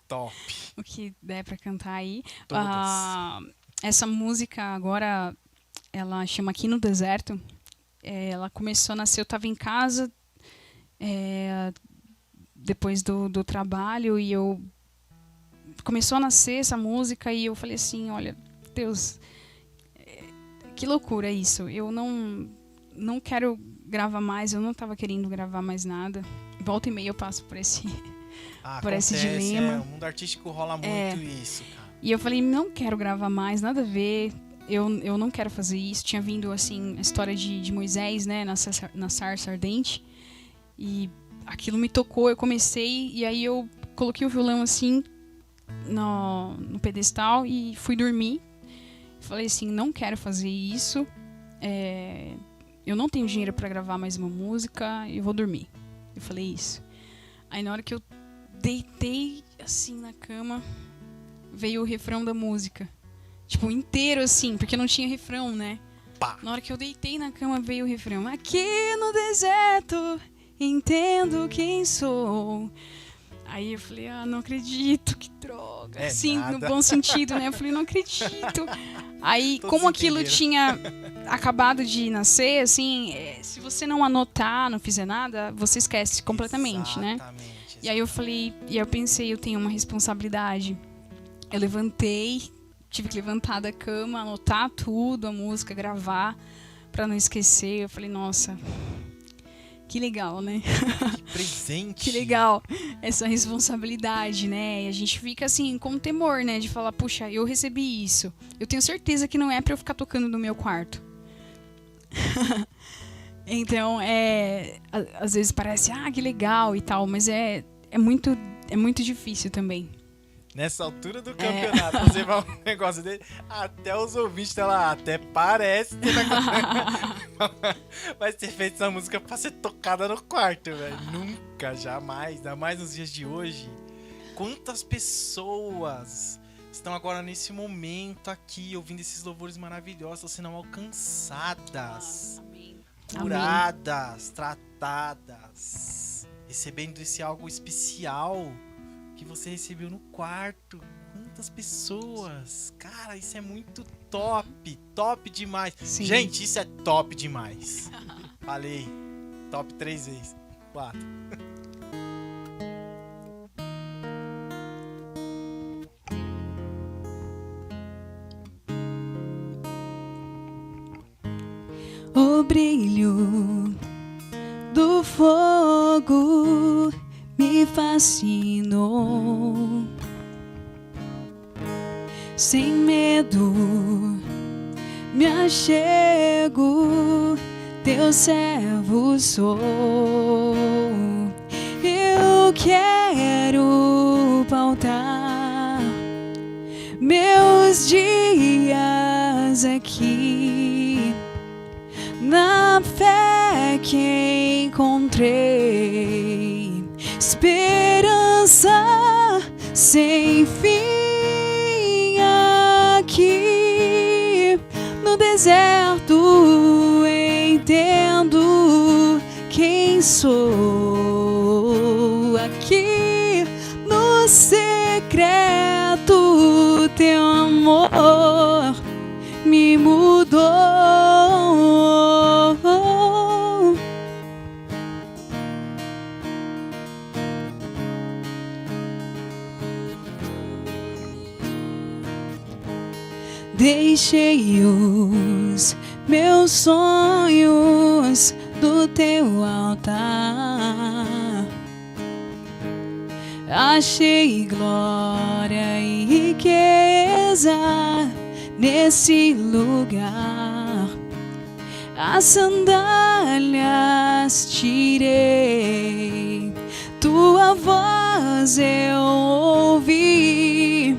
Top. O que der pra cantar aí. Todas. Essa música agora, ela chama Aqui no Deserto. Ela começou a nascer, eu tava em casa depois do trabalho e começou a nascer essa música e eu falei assim, olha, Deus, que loucura isso. Eu não quero gravar mais, eu não tava querendo gravar mais nada. Volta e meia eu passo por esse dilema. O mundo artístico rola muito isso, cara. E eu falei, não quero gravar mais, nada a ver. Eu não quero fazer isso. Tinha vindo, assim, a história de Moisés, né, na sarça ardente. E aquilo me tocou, eu comecei, e aí eu coloquei o violão, assim, no pedestal e fui dormir. Falei assim, não quero fazer isso. eu não tenho dinheiro pra gravar mais uma música, eu vou dormir. Eu falei isso. Aí na hora que eu deitei assim na cama, veio o refrão da música. Tipo, inteiro assim, porque não tinha refrão, né? Pá. Na hora que eu deitei na cama, veio o refrão. Aqui no deserto, entendo quem sou. Aí eu falei, não acredito, que droga. É assim, nada. no bom sentido, né? Eu falei, não acredito. Aí, Todos como aquilo entenderam. tinha acabado de nascer, assim, se você não anotar, não fizer nada, você esquece completamente, né? Exatamente. E aí eu falei, e aí eu pensei, eu tenho uma responsabilidade. Eu levantei, tive que levantar da cama, anotar tudo, a música, gravar, pra não esquecer. Eu falei, nossa, que legal, né? Que presente. Que legal essa responsabilidade, né? E a gente fica assim, com temor, né? De falar, puxa, eu recebi isso. Eu tenho certeza que não é pra eu ficar tocando no meu quarto. Então, às vezes parece, que legal e tal, mas é muito difícil também. Nessa altura do campeonato, você vai um negócio dele, até os ouvintes estão lá, até parece que vai ter feito essa música pra ser tocada no quarto, velho. Nunca, jamais, ainda mais nos dias de hoje. Quantas pessoas estão agora nesse momento aqui, ouvindo esses louvores maravilhosos, sendo alcançadas, Amém. curadas, tratadas, recebendo esse algo especial que você recebeu no quarto. Quantas pessoas. Cara, isso é muito top. Top demais. Sim. Gente, isso é top demais. Falei. Top 3 vezes. 4. O brilho do fogo me fascinou. Sem medo me achego, teu servo sou. Eu quero pautar meus dias aqui na fé que encontrei, esperança sem fim aqui no deserto. Entendo quem sou aqui no secreto. Teu amor me mudou. Deixei os meus sonhos do teu altar. Achei glória e riqueza nesse lugar. As sandálias tirei, tua voz eu ouvi.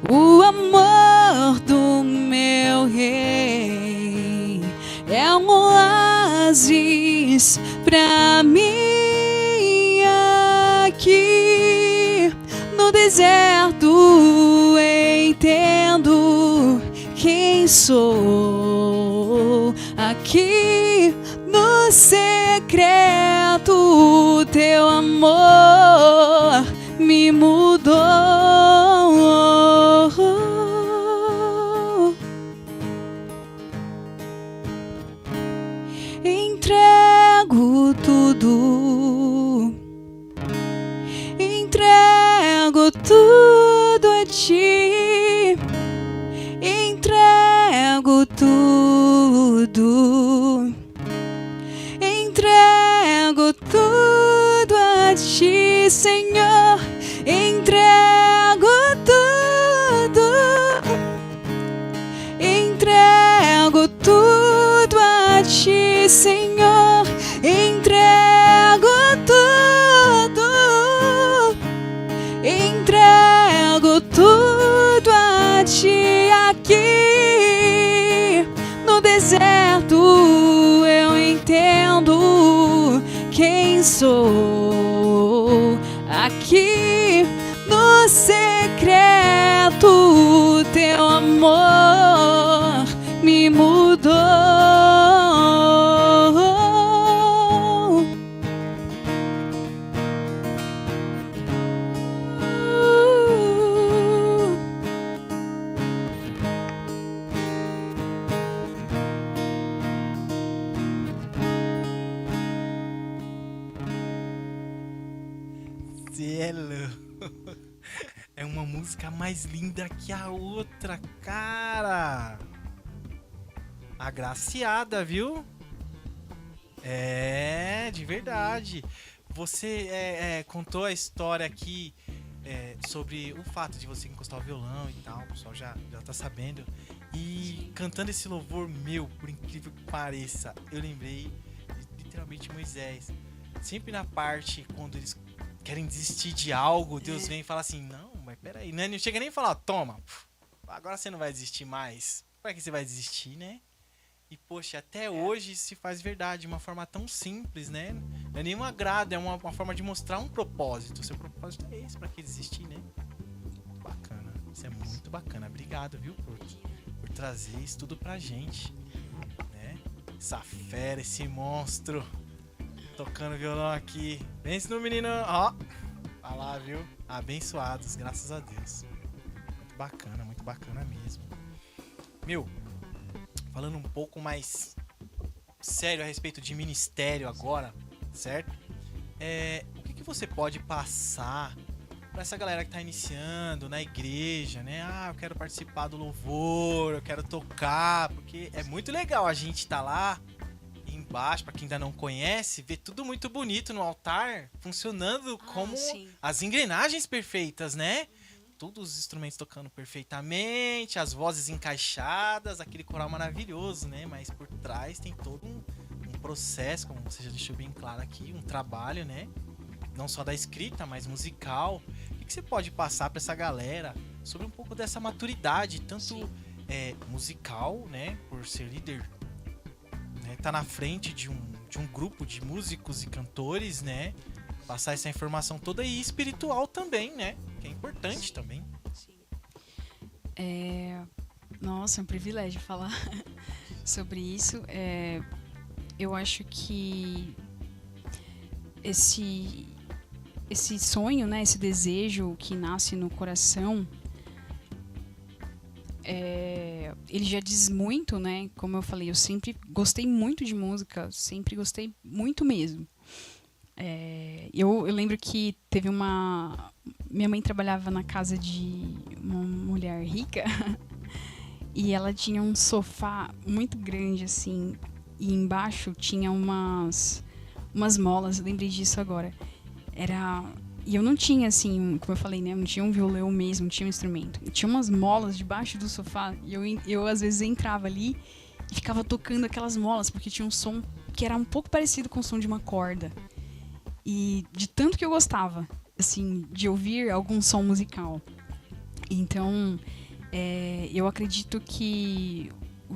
O amor do meu rei é um oásis pra mim aqui no deserto. Entendo quem sou aqui no secreto. Teu amor me mudou. Entrego tudo, entrego tudo a ti, entrego tudo, entrego tudo a ti, Senhor, entrego tudo, entrego tudo a ti, Senhor, entrego tudo, entrego tudo a ti aqui no deserto. aqui no secreto, teu amor me mudou. É uma música mais linda que a outra, cara. Agraciada, viu? É, de verdade. Você contou a história aqui sobre o fato de você encostar o violão e tal. O pessoal já tá sabendo. E cantando esse louvor meu, por incrível que pareça, eu lembrei de, literalmente, Moisés. Sempre na parte quando eles querem desistir de algo, Deus vem e fala assim, não, mas peraí, né? Não chega nem a falar, toma, agora você não vai desistir mais. Como é que você vai desistir, né? E, poxa, até hoje se faz verdade, de uma forma tão simples, né? Não é nenhum agrado, é uma forma de mostrar um propósito. O seu propósito é esse, pra que desistir, né? Bacana, isso é muito bacana. Obrigado, viu, por trazer isso tudo pra gente, né? Essa fera, esse monstro tocando violão aqui. Pense no menino, ó. Olha lá, viu? Abençoados, graças a Deus. Muito bacana mesmo. Meu, falando um pouco mais sério a respeito de ministério agora, certo? O que você pode passar pra essa galera que tá iniciando na igreja, né? Ah, eu quero participar do louvor, eu quero tocar, porque é muito legal a gente tá lá embaixo, para quem ainda não conhece, ver tudo muito bonito no altar, funcionando como as engrenagens perfeitas, né? Todos os instrumentos tocando perfeitamente, as vozes encaixadas, aquele coral maravilhoso, né? Mas por trás tem todo um processo, como você já deixou bem claro aqui, um trabalho, né? Não só da escrita, mas musical. O que você pode passar para essa galera sobre um pouco dessa maturidade, tanto musical, né? Por ser líder, tá na frente de um grupo de músicos e cantores, né? Passar essa informação toda e espiritual também, né? Que é importante também. Sim. Nossa, é um privilégio falar sobre isso. Eu acho que esse sonho, né? Esse desejo que nasce no coração, ele já diz muito, né? Como eu falei, eu sempre gostei muito de música, sempre gostei muito mesmo. Eu lembro que teve minha mãe trabalhava na casa de uma mulher rica e ela tinha um sofá muito grande, assim, e embaixo tinha umas molas, eu lembrei disso agora. E eu não tinha, assim, como eu falei, né? Eu não tinha um violão mesmo, não tinha um instrumento. Eu tinha umas molas debaixo do sofá e eu às vezes entrava ali e ficava tocando aquelas molas, porque tinha um som que era um pouco parecido com o som de uma corda. E de tanto que eu gostava, assim, de ouvir algum som musical. Então, eu acredito que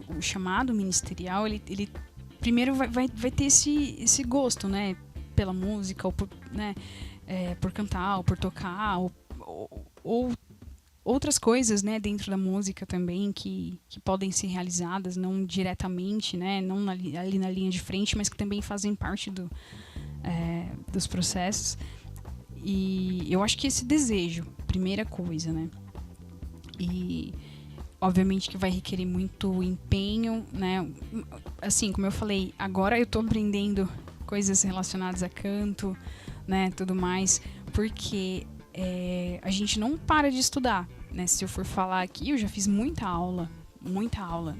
o chamado ministerial, ele primeiro vai ter esse gosto, né? Pela música, ou por, né? Por cantar, ou por tocar, ou outras coisas, né, dentro da música também que podem ser realizadas, não diretamente, né, não ali na linha de frente, mas que também fazem parte dos processos. E eu acho que esse desejo, primeira coisa, né, e obviamente que vai requerer muito empenho, né, assim, como eu falei, agora eu tô aprendendo coisas relacionadas a canto, né, tudo mais, porque a gente não para de estudar, né? Se eu for falar aqui, eu já fiz muita aula,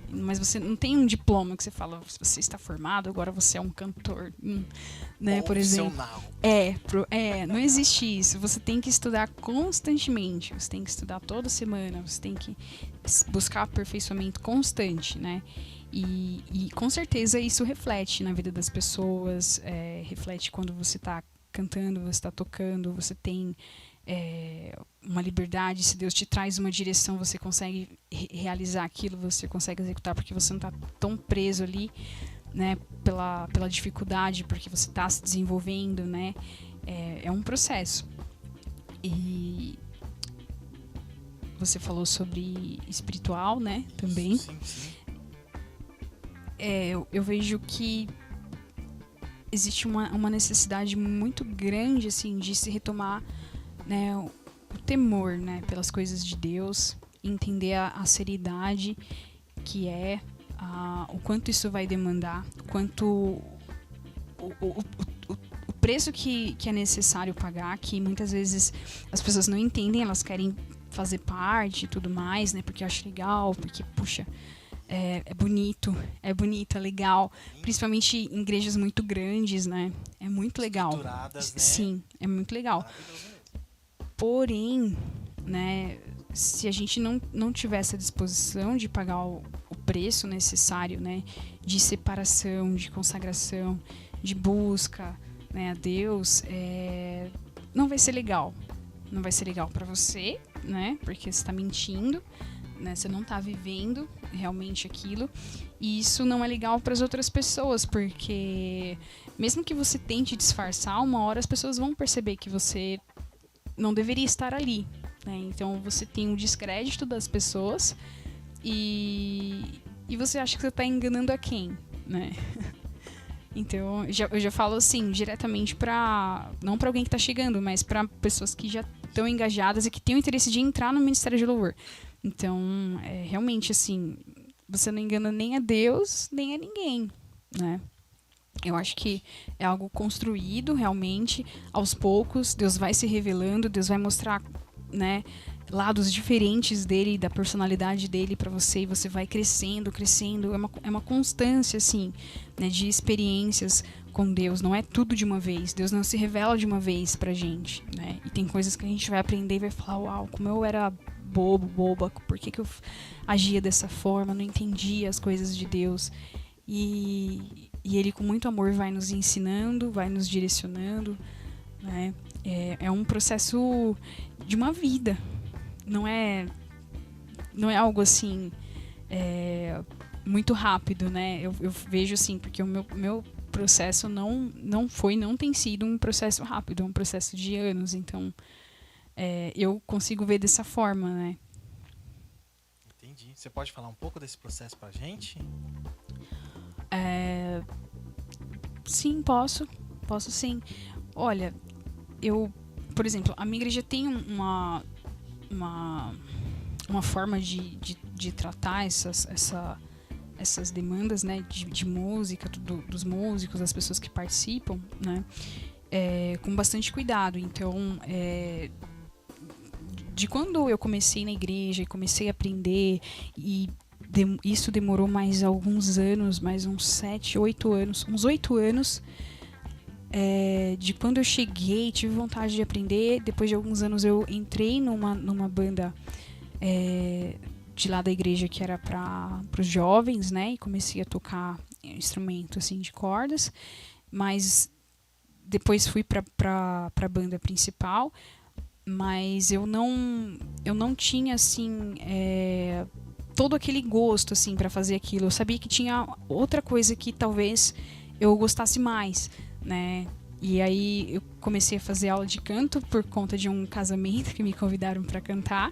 mas você não tem um diploma que você fala, você está formado, agora você é um cantor, né, por exemplo. Não existe isso. Você tem que estudar constantemente, você tem que estudar toda semana, você tem que buscar aperfeiçoamento constante, né? E com certeza isso reflete na vida das pessoas, reflete quando você está cantando, você está tocando, você tem uma liberdade. Se Deus te traz uma direção, você consegue realizar aquilo, você consegue executar, porque você não está tão preso ali, né, pela dificuldade, porque você está se desenvolvendo, né? é um processo. E você falou sobre espiritual, né, também. Sim. Eu vejo que existe uma necessidade muito grande, assim, de se retomar, né, o temor, né, pelas coisas de Deus, entender a seriedade que é, o quanto isso vai demandar, quanto o preço que é necessário pagar, que muitas vezes as pessoas não entendem, elas querem fazer parte e tudo mais, né, porque acho legal, porque, puxa, é bonito, é legal, principalmente em igrejas muito grandes, né, é muito legal. Estruturadas, né? Sim, é muito legal. Maravilhoso mesmo. Porém, né, se a gente não tiver essa disposição de pagar o preço necessário, né, de separação, de consagração, de busca, né, a Deus, não vai ser legal. Não vai ser legal para você, né, porque você está mentindo, né, você não está vivendo realmente aquilo. E isso não é legal para as outras pessoas, porque mesmo que você tente disfarçar, uma hora as pessoas vão perceber que você não deveria estar ali, né? Então você tem o descrédito das pessoas e você acha que você está enganando a quem, né? Então eu já falo assim, diretamente não para alguém que está chegando, mas para pessoas que já estão engajadas e que têm o interesse de entrar no Ministério de Louvor. Então, realmente, assim, você não engana nem a Deus, nem a ninguém, né? Eu acho que é algo construído, realmente, aos poucos. Deus vai se revelando, Deus vai mostrar, né, lados diferentes dele, da personalidade dele para você, e você vai crescendo. É uma constância, assim, né, de experiências com Deus. Não é tudo de uma vez. Deus não se revela de uma vez pra gente, né? E tem coisas que a gente vai aprender e vai falar, uau, como eu era boba, por que eu agia dessa forma, não entendia as coisas de Deus. E ele com muito amor vai nos ensinando, vai nos direcionando, né? É um processo de uma vida, não é algo assim muito rápido, né? Eu vejo assim, porque o meu processo não tem sido um processo rápido, é um processo de anos, então eu consigo ver dessa forma, né? Entendi. Você pode falar um pouco desse processo pra gente? Sim, posso sim. Olha, por exemplo, a minha igreja tem uma forma de tratar essas demandas, né, de música, dos músicos, das pessoas que participam, né, com bastante cuidado. Então, de quando eu comecei na igreja e comecei a aprender, e isso demorou mais alguns anos, mais uns 7, 8 anos, uns 8 anos, de quando eu cheguei, tive vontade de aprender. Depois de alguns anos eu entrei numa banda de lá da igreja que era para os jovens, né, e comecei a tocar instrumento assim de cordas, mas depois fui para a banda principal, mas eu não tinha assim todo aquele gosto assim para fazer aquilo. Eu sabia que tinha outra coisa que talvez eu gostasse mais, né? E aí eu comecei a fazer aula de canto por conta de um casamento que me convidaram para cantar,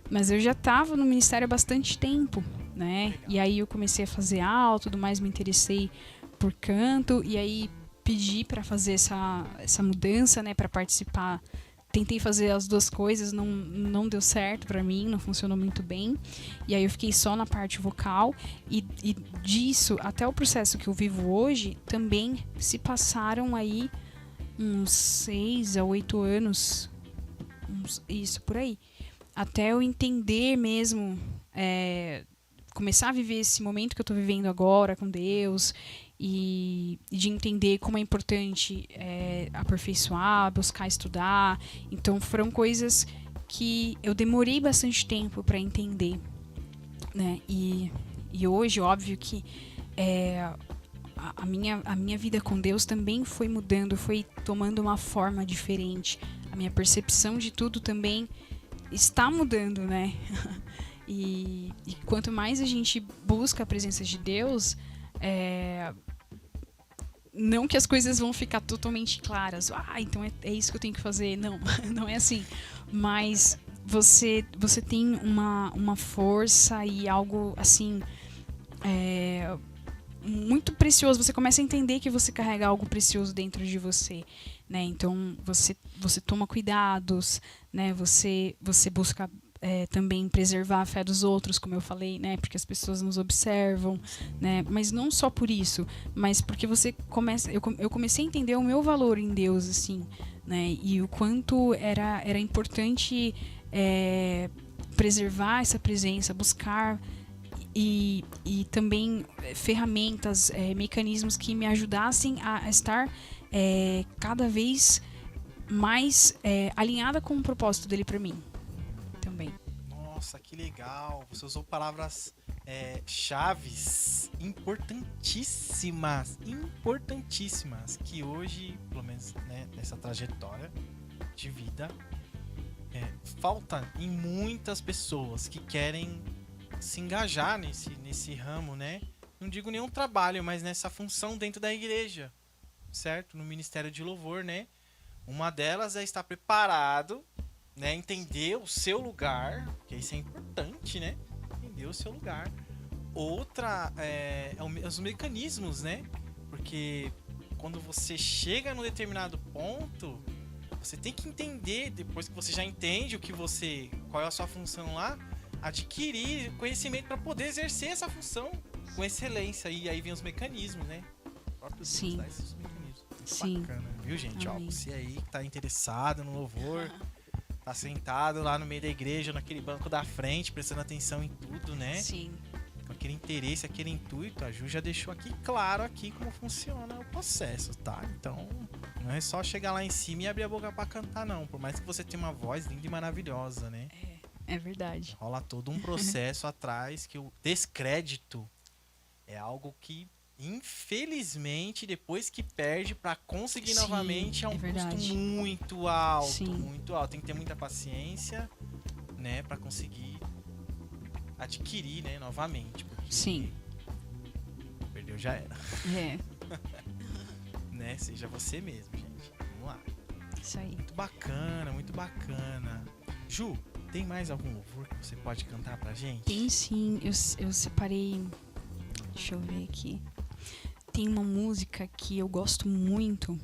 mas eu já estava no ministério há bastante tempo, né? E aí eu comecei a fazer aula, tudo mais, me interessei por canto, e aí pedi para fazer essa mudança, né, para participar. Tentei fazer as duas coisas, não deu certo pra mim, não funcionou muito bem. E aí eu fiquei só na parte vocal. E disso, até o processo que eu vivo hoje, também se passaram aí uns 6 a 8 anos. Isso, por aí. Até eu entender mesmo, começar a viver esse momento que eu tô vivendo agora com Deus. E de entender como é importante aperfeiçoar, buscar estudar. Então foram coisas que eu demorei bastante tempo para entender, né? E hoje, óbvio que a minha vida com Deus também foi mudando, foi tomando uma forma diferente. A minha percepção de tudo também está mudando, né? E quanto mais a gente busca a presença de Deus, não que as coisas vão ficar totalmente claras. Então é isso que eu tenho que fazer. Não, não é assim. Mas você tem uma força e algo assim muito precioso. Você começa a entender que você carrega algo precioso dentro de você, né? Então você toma cuidados, né? Você busca também preservar a fé dos outros, como eu falei, né? Porque as pessoas nos observam, né? Mas não só por isso, mas porque eu comecei a entender o meu valor em Deus, assim, né? E o quanto era importante preservar essa presença, buscar e também ferramentas, mecanismos que me ajudassem a estar cada vez mais alinhada com o propósito dele para mim também. Nossa, que legal! Você usou palavras chaves importantíssimas, que hoje, pelo menos, né, nessa trajetória de vida, falta em muitas pessoas que querem se engajar nesse ramo, né? Não digo nenhum trabalho, mas nessa função dentro da igreja, certo? No ministério de louvor, né? Uma delas é estar preparado, né? Entender o seu lugar, porque isso é importante, né? Entender o seu lugar. Outra os mecanismos, né? Porque quando você chega num determinado ponto, você tem que entender, depois que você já entende qual é a sua função lá, adquirir conhecimento para poder exercer essa função com excelência. E aí vem os mecanismos, né? Sim. Esses mecanismos. Muito Sim. bacana, viu, gente? Amém. Ó, você aí que tá interessado no louvor, tá sentado lá no meio da igreja, naquele banco da frente, prestando atenção em tudo, né? Sim. Com aquele interesse, aquele intuito, a Ju já deixou aqui claro como funciona o processo, tá? Então, não é só chegar lá em cima e abrir a boca pra cantar, não. Por mais que você tenha uma voz linda e maravilhosa, né? É verdade. Rola todo um processo atrás que o descrédito é algo que, infelizmente, depois que perde pra conseguir novamente, é um custo muito alto. Sim. Muito alto. Tem que ter muita paciência, né? Pra conseguir adquirir, né? Novamente. Porque Sim. perdeu já era. Né? Seja você mesmo, gente. Vamos lá. Isso aí. Muito bacana, muito bacana. Ju, tem mais algum louvor que você pode cantar pra gente? Tem sim, eu separei. Deixa eu ver aqui. Tem uma música que eu gosto muito.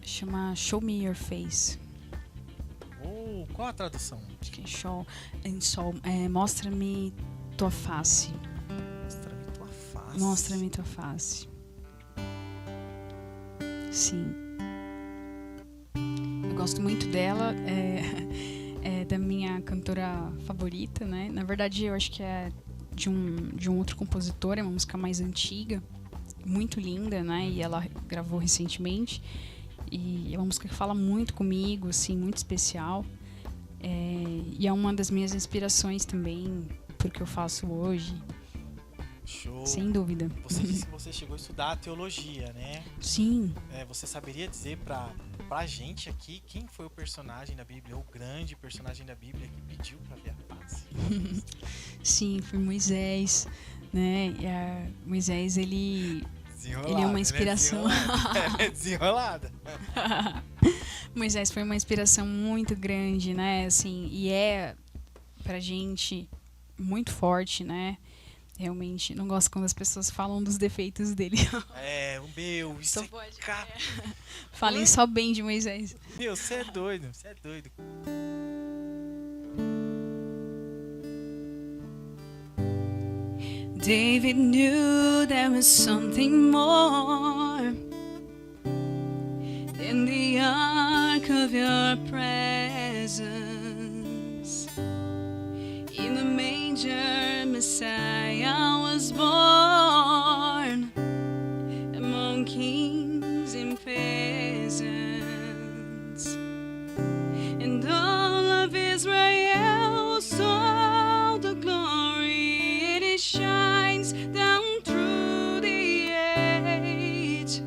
Chama Show Me Your Face. Qual a tradução? Mostra-me tua face. Mostra-me tua face. Mostra-me tua face. Sim. Eu gosto muito dela. É da minha cantora favorita, né? Na verdade, eu acho que é de um outro compositor. É uma música mais antiga. Muito linda, né? E ela gravou recentemente. E é uma música que fala muito comigo, assim, muito especial. E é uma das minhas inspirações também pro que eu faço hoje. Show. Sem dúvida. Você disse que você chegou a estudar teologia, né? Sim. Você saberia dizer pra gente aqui quem foi o personagem da Bíblia, o grande personagem da Bíblia que pediu pra ver a face? Sim, foi Moisés, né? Moisés, ele é uma inspiração. É desenrolada. Moisés foi uma inspiração muito grande, né? Assim, e pra gente muito forte, né? Realmente, não gosto quando as pessoas falam dos defeitos dele. O meu, isso só pode. Falem só bem de Moisés. Meu, você é doido, David knew there was something more than the ark of your presence. In the manger, Messiah was born among kings and peasants, and all of Israel saw the glory. It shines down through the age.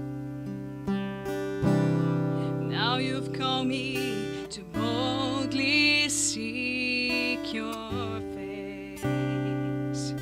Now you've called me to boldly seek your face.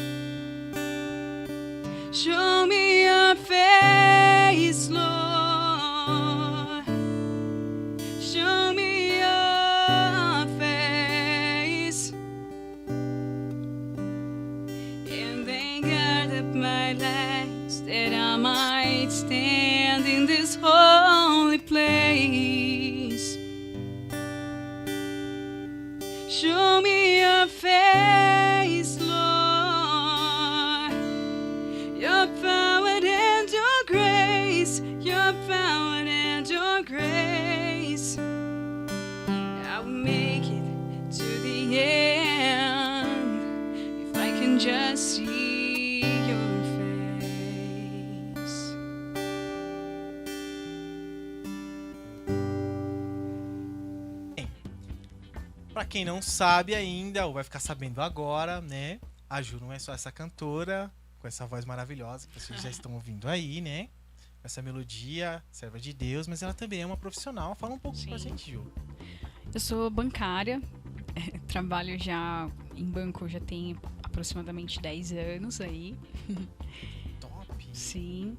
Pra quem não sabe ainda, ou vai ficar sabendo agora, né? A Ju não é só essa cantora, com essa voz maravilhosa que vocês já estão ouvindo aí, né? Essa melodia, serva de Deus, mas ela também é uma profissional. Fala um pouco pra gente, Ju. Eu sou bancária, trabalho já em banco, já tem aproximadamente 10 anos aí. Top! Sim,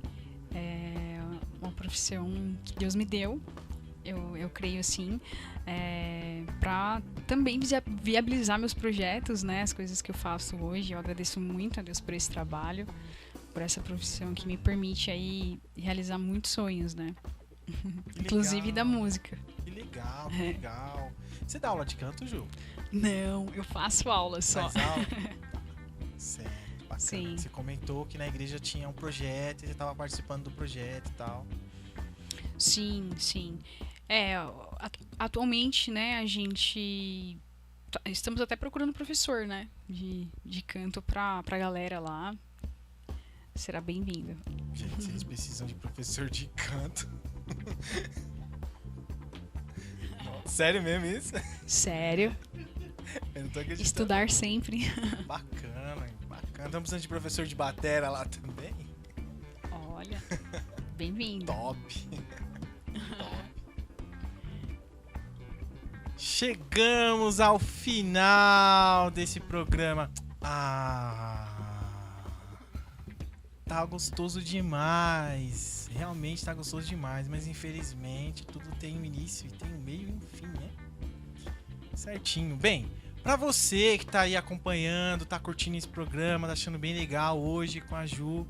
é uma profissão que Deus me deu, eu creio assim, para também viabilizar meus projetos, né, as coisas que eu faço hoje. Eu agradeço muito a Deus por esse trabalho, por essa profissão que me permite aí realizar muitos sonhos, né? Inclusive da música. Que legal, que legal. Você dá aula de canto, Ju? Não, eu faço aula só. Faz aula? Certo, bacana. Sim. Você comentou que na igreja tinha um projeto e você estava participando do projeto e tal. Sim. Atualmente, né, a gente estamos até procurando professor, né, de canto pra galera lá. Será bem-vindo. Gente, vocês precisam de professor de canto. Sério mesmo isso? Sério. Eu não tô acreditando. Estudar sempre. Bacana. Estamos precisando de professor de batera lá também. Olha, bem-vindo. Top. Chegamos ao final desse programa. Tá gostoso demais. Realmente tá gostoso demais. Mas infelizmente tudo tem um início e tem um meio e um fim, né? Certinho. Bem, pra você que tá aí acompanhando, tá curtindo esse programa, tá achando bem legal hoje com a Ju,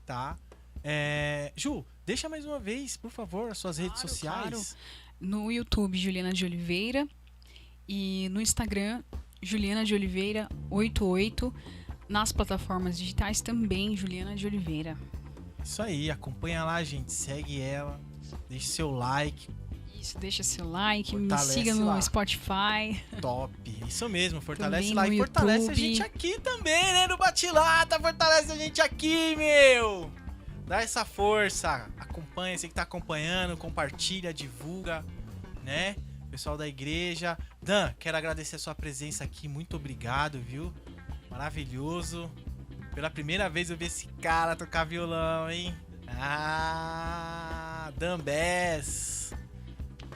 tá? Ju, deixa mais uma vez, por favor, as suas redes sociais. Claro. No YouTube, Juliana de Oliveira. E no Instagram, Juliana de Oliveira 88. Nas plataformas digitais também, Juliana de Oliveira. Isso aí, acompanha lá, gente. Segue ela. Deixe seu like. Isso, deixa seu like, Fortalece me siga no lá. Spotify. Top. Isso mesmo, fortalece Também lá no e fortalece YouTube. a gente aqui também, né? No Bate-Lata, fortalece a gente aqui, meu! Dá essa força. Acompanha, você que tá acompanhando, compartilha, divulga, né? Pessoal da igreja. Dan, quero agradecer a sua presença aqui. Muito obrigado, viu? Maravilhoso. Pela primeira vez eu vi esse cara tocar violão, hein? Dan Bess.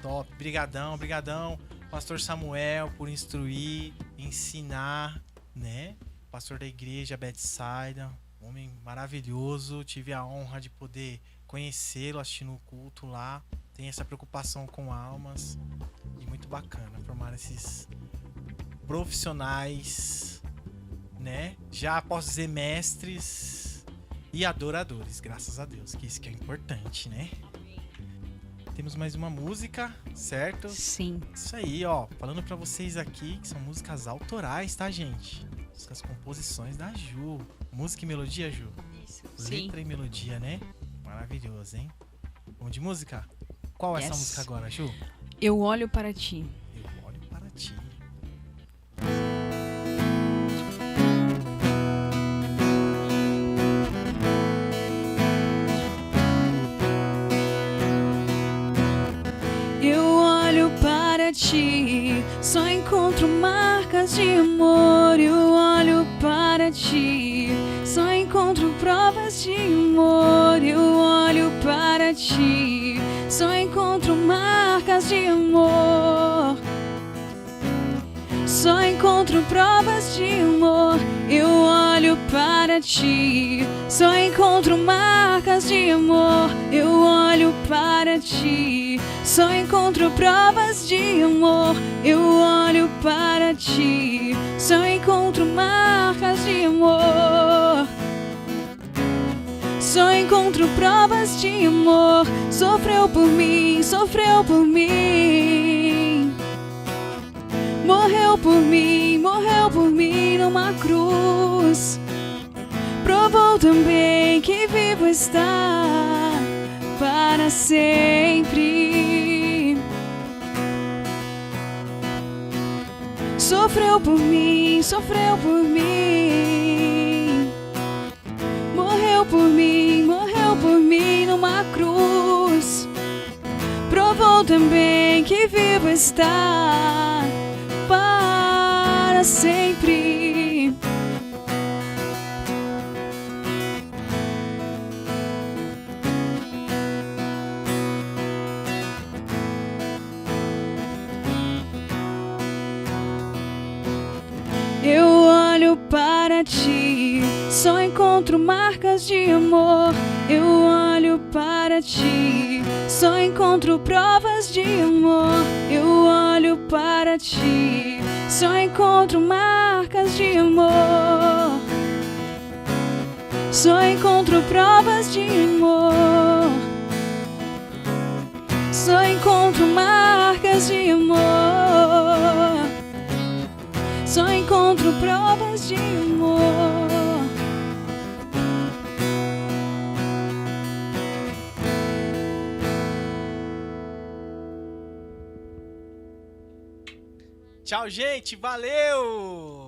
Top. Brigadão. Pastor Samuel por instruir, ensinar, né? Pastor da igreja Bethsaida. Homem maravilhoso. Tive a honra de poder conhecê-lo assistindo o culto lá. Tem essa preocupação com almas. E muito bacana formar esses profissionais, né? Já posso dizer mestres e adoradores, graças a Deus, que isso que é importante, né? Temos mais uma música, certo? Sim. Isso aí, ó, falando pra vocês aqui que são músicas autorais, tá, gente? As composições da Ju. Música e melodia, Ju? Isso. Sim. Letra e melodia, né? Maravilhoso, hein? Vamos de música? Qual é essa música agora, Ju? Eu olho para ti. Eu olho para ti. Eu olho para ti, só encontro marcas de amor. Eu olho para ti, só encontro provas de amor. Eu olho para ti, só encontro marcas de amor. Só encontro provas de amor. Eu olho para ti, só encontro marcas de amor. Eu olho para ti, só encontro provas de amor. Eu olho para ti, só encontro marcas de amor. Só encontro provas de amor. Sofreu por mim, sofreu por mim. Morreu por mim numa cruz. Provou também que vivo está para sempre. Sofreu por mim, sofreu por mim. Morreu por mim numa cruz. Provou também que vivo está para para sempre. Eu olho para ti, só encontro marcas de amor. Eu olho para ti, só encontro provas de amor. Eu olho para ti, só encontro marcas de amor. Só encontro provas de amor. Só encontro marcas de amor. Só encontro provas de amor. Tchau, gente. Valeu!